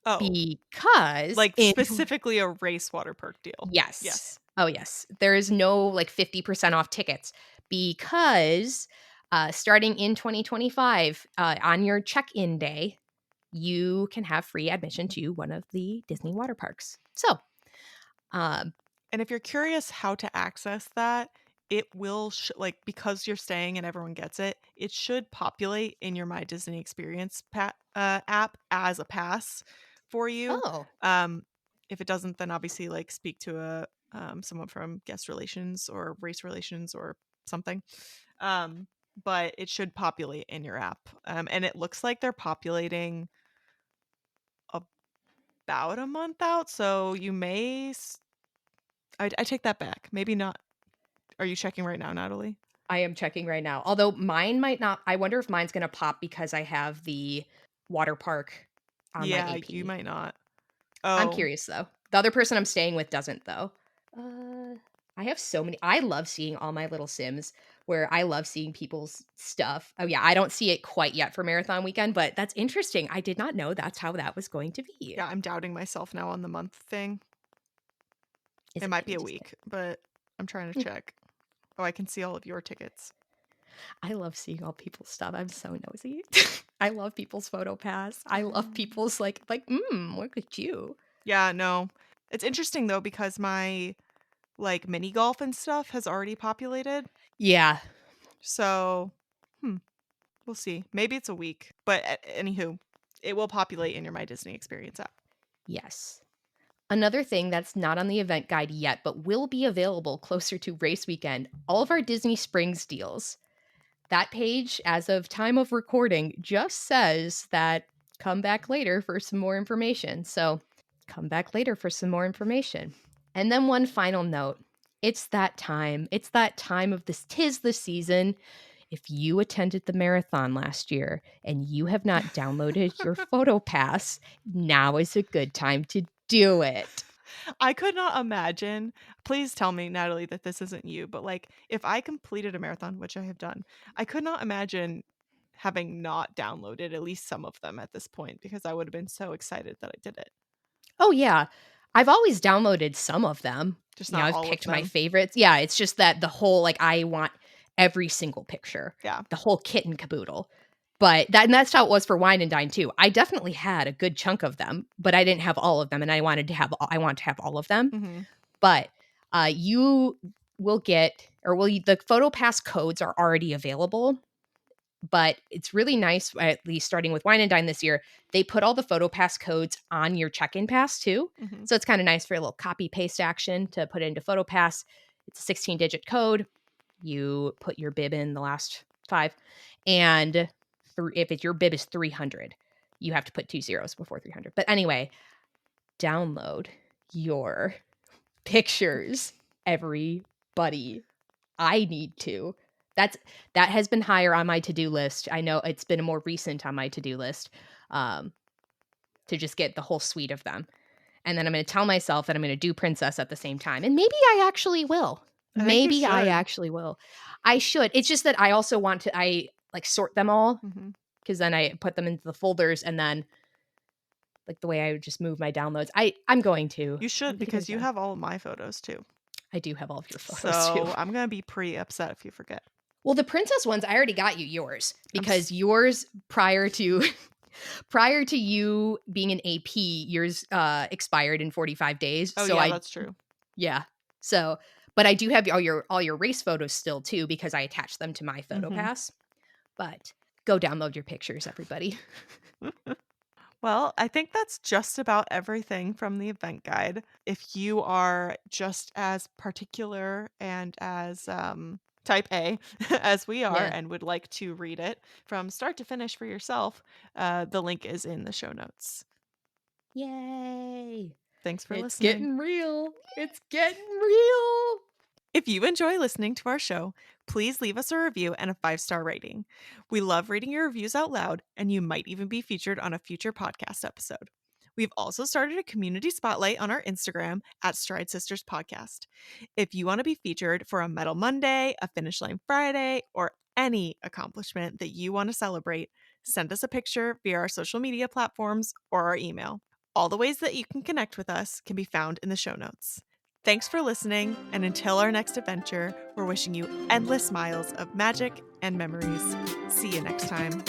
Oh, because like in specifically a race water park deal. yes. Yes. Oh, yes. There is no, like, 50% off tickets because, starting in 2025, on your check-in day, you can have free admission to one of the Disney water parks. So, um And if you're curious how to access that, it will like because you're staying and everyone gets it, it should populate in your My Disney Experience app as a pass for you. oh, Um, if it doesn't, then obviously like speak to a someone from guest relations or race relations or something. Um, but it should populate in your app, and it looks like they're populating about a month out. So you may I take that back. Maybe not. Are you checking right now, Natalie? I am checking right now. Although mine might not I wonder if mine's gonna pop because I have the water park on my Yeah, you AP. might not. I'm Oh, curious though. The other person I'm staying with doesn't though. I have so many I love seeing all my little Sims where I love seeing people's stuff. Oh yeah, I don't see it quite yet for marathon weekend, but that's interesting. I did not know that's how that was going to be. yeah, I'm doubting myself now on the month thing. Is It it might be maybe a just week, but I'm trying to Hmm. check. Oh, I can see all of your tickets. I love seeing all people's stuff. I'm so nosy. I love people's photo pass. I love Um, people's look at you. yeah, no. It's interesting though because my like mini golf and stuff has already populated. Yeah. So, hmm, we'll see. Maybe it's a week, but anywho, it will populate in your My Disney Experience app. Yes. Another thing that's not on the event guide yet, but will be available closer to race weekend, all of our Disney Springs deals. That page, as of time of recording, just says that come back later for some more information. So come back later for some more information. And then one final note. It's that time. It's that time of this. Tis the season. If you attended the marathon last year and you have not downloaded your photo pass, now is a good time to do it. I could not imagine. Please tell me, Natalie, that this isn't you, but like if I completed a marathon, which I have done, I could not imagine having not downloaded at least some of them at this point because I would have been so excited that I did it. Oh, yeah. I've always downloaded some of them. Just You know, not I've all of picked my them. favorites. Yeah, it's just that the whole I want every single picture, Yeah. the whole kit and caboodle. But that's how it was for Wine and Dine too. I definitely had a good chunk of them, but I didn't have all of them, and I want to have all of them. Hmm. But, you will get or will you the PhotoPass codes are already available, but it's really nice, at least starting with Wine and Dine this year, they put all the PhotoPass codes on your check-in pass too. Hmm. So it's kinda nice for a little copy paste action to put it into PhotoPass. It's a 16-digit code. You put your bib in the last 5, and if your bib is 300, you have to put 2 zeros before 300. But anyway, download your pictures, everybody. I need to. That's that has been higher on my to-do list. I know it's been more recent on my to-do list, um, to just get the whole suite of them. And then I'm gonna tell myself that I'm gonna do Princess at the same time, and maybe I actually will. I think you Maybe I should. actually will. I should. It's just that I also want to sort them all Hmm. because then I put them into the folders and then, the way I would just move my downloads. I'm going to. You I'm should gonna get because it you done. have all of my photos too. I do have all of your photos too. So I'm gonna be pretty upset if you forget. Well, the princess ones, I already got you yours I'm because yours prior to prior to you being an AP, yours expired in 45 days. oh So yeah, I that's true. yeah. So but I do have all your race photos still too because I attached them to my photo Hmm. pass. But go download your pictures, everybody. Well, I think that's just about everything from the event guide. If you are just as particular and as type A as we are Yeah. and would like to read it from start to finish for yourself, the link is in the show notes. Yay. Thanks for It's listening. getting real. It's getting real. If you enjoy listening to our show, please leave us a review and a 5-star rating. We love reading your reviews out loud, and you might even be featured on a future podcast episode. We've also started a community spotlight on our Instagram at Stride Sisters Podcast. If you want to be featured for a Medal Monday, a Finish Line Friday, or any accomplishment that you want to celebrate, send us a picture via our social media platforms or our email. All the ways that you can connect with us can be found in the show notes. Thanks for listening, and until our next adventure, we're wishing you endless miles of magic and memories. See you next time.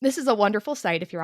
This is a wonderful site if you're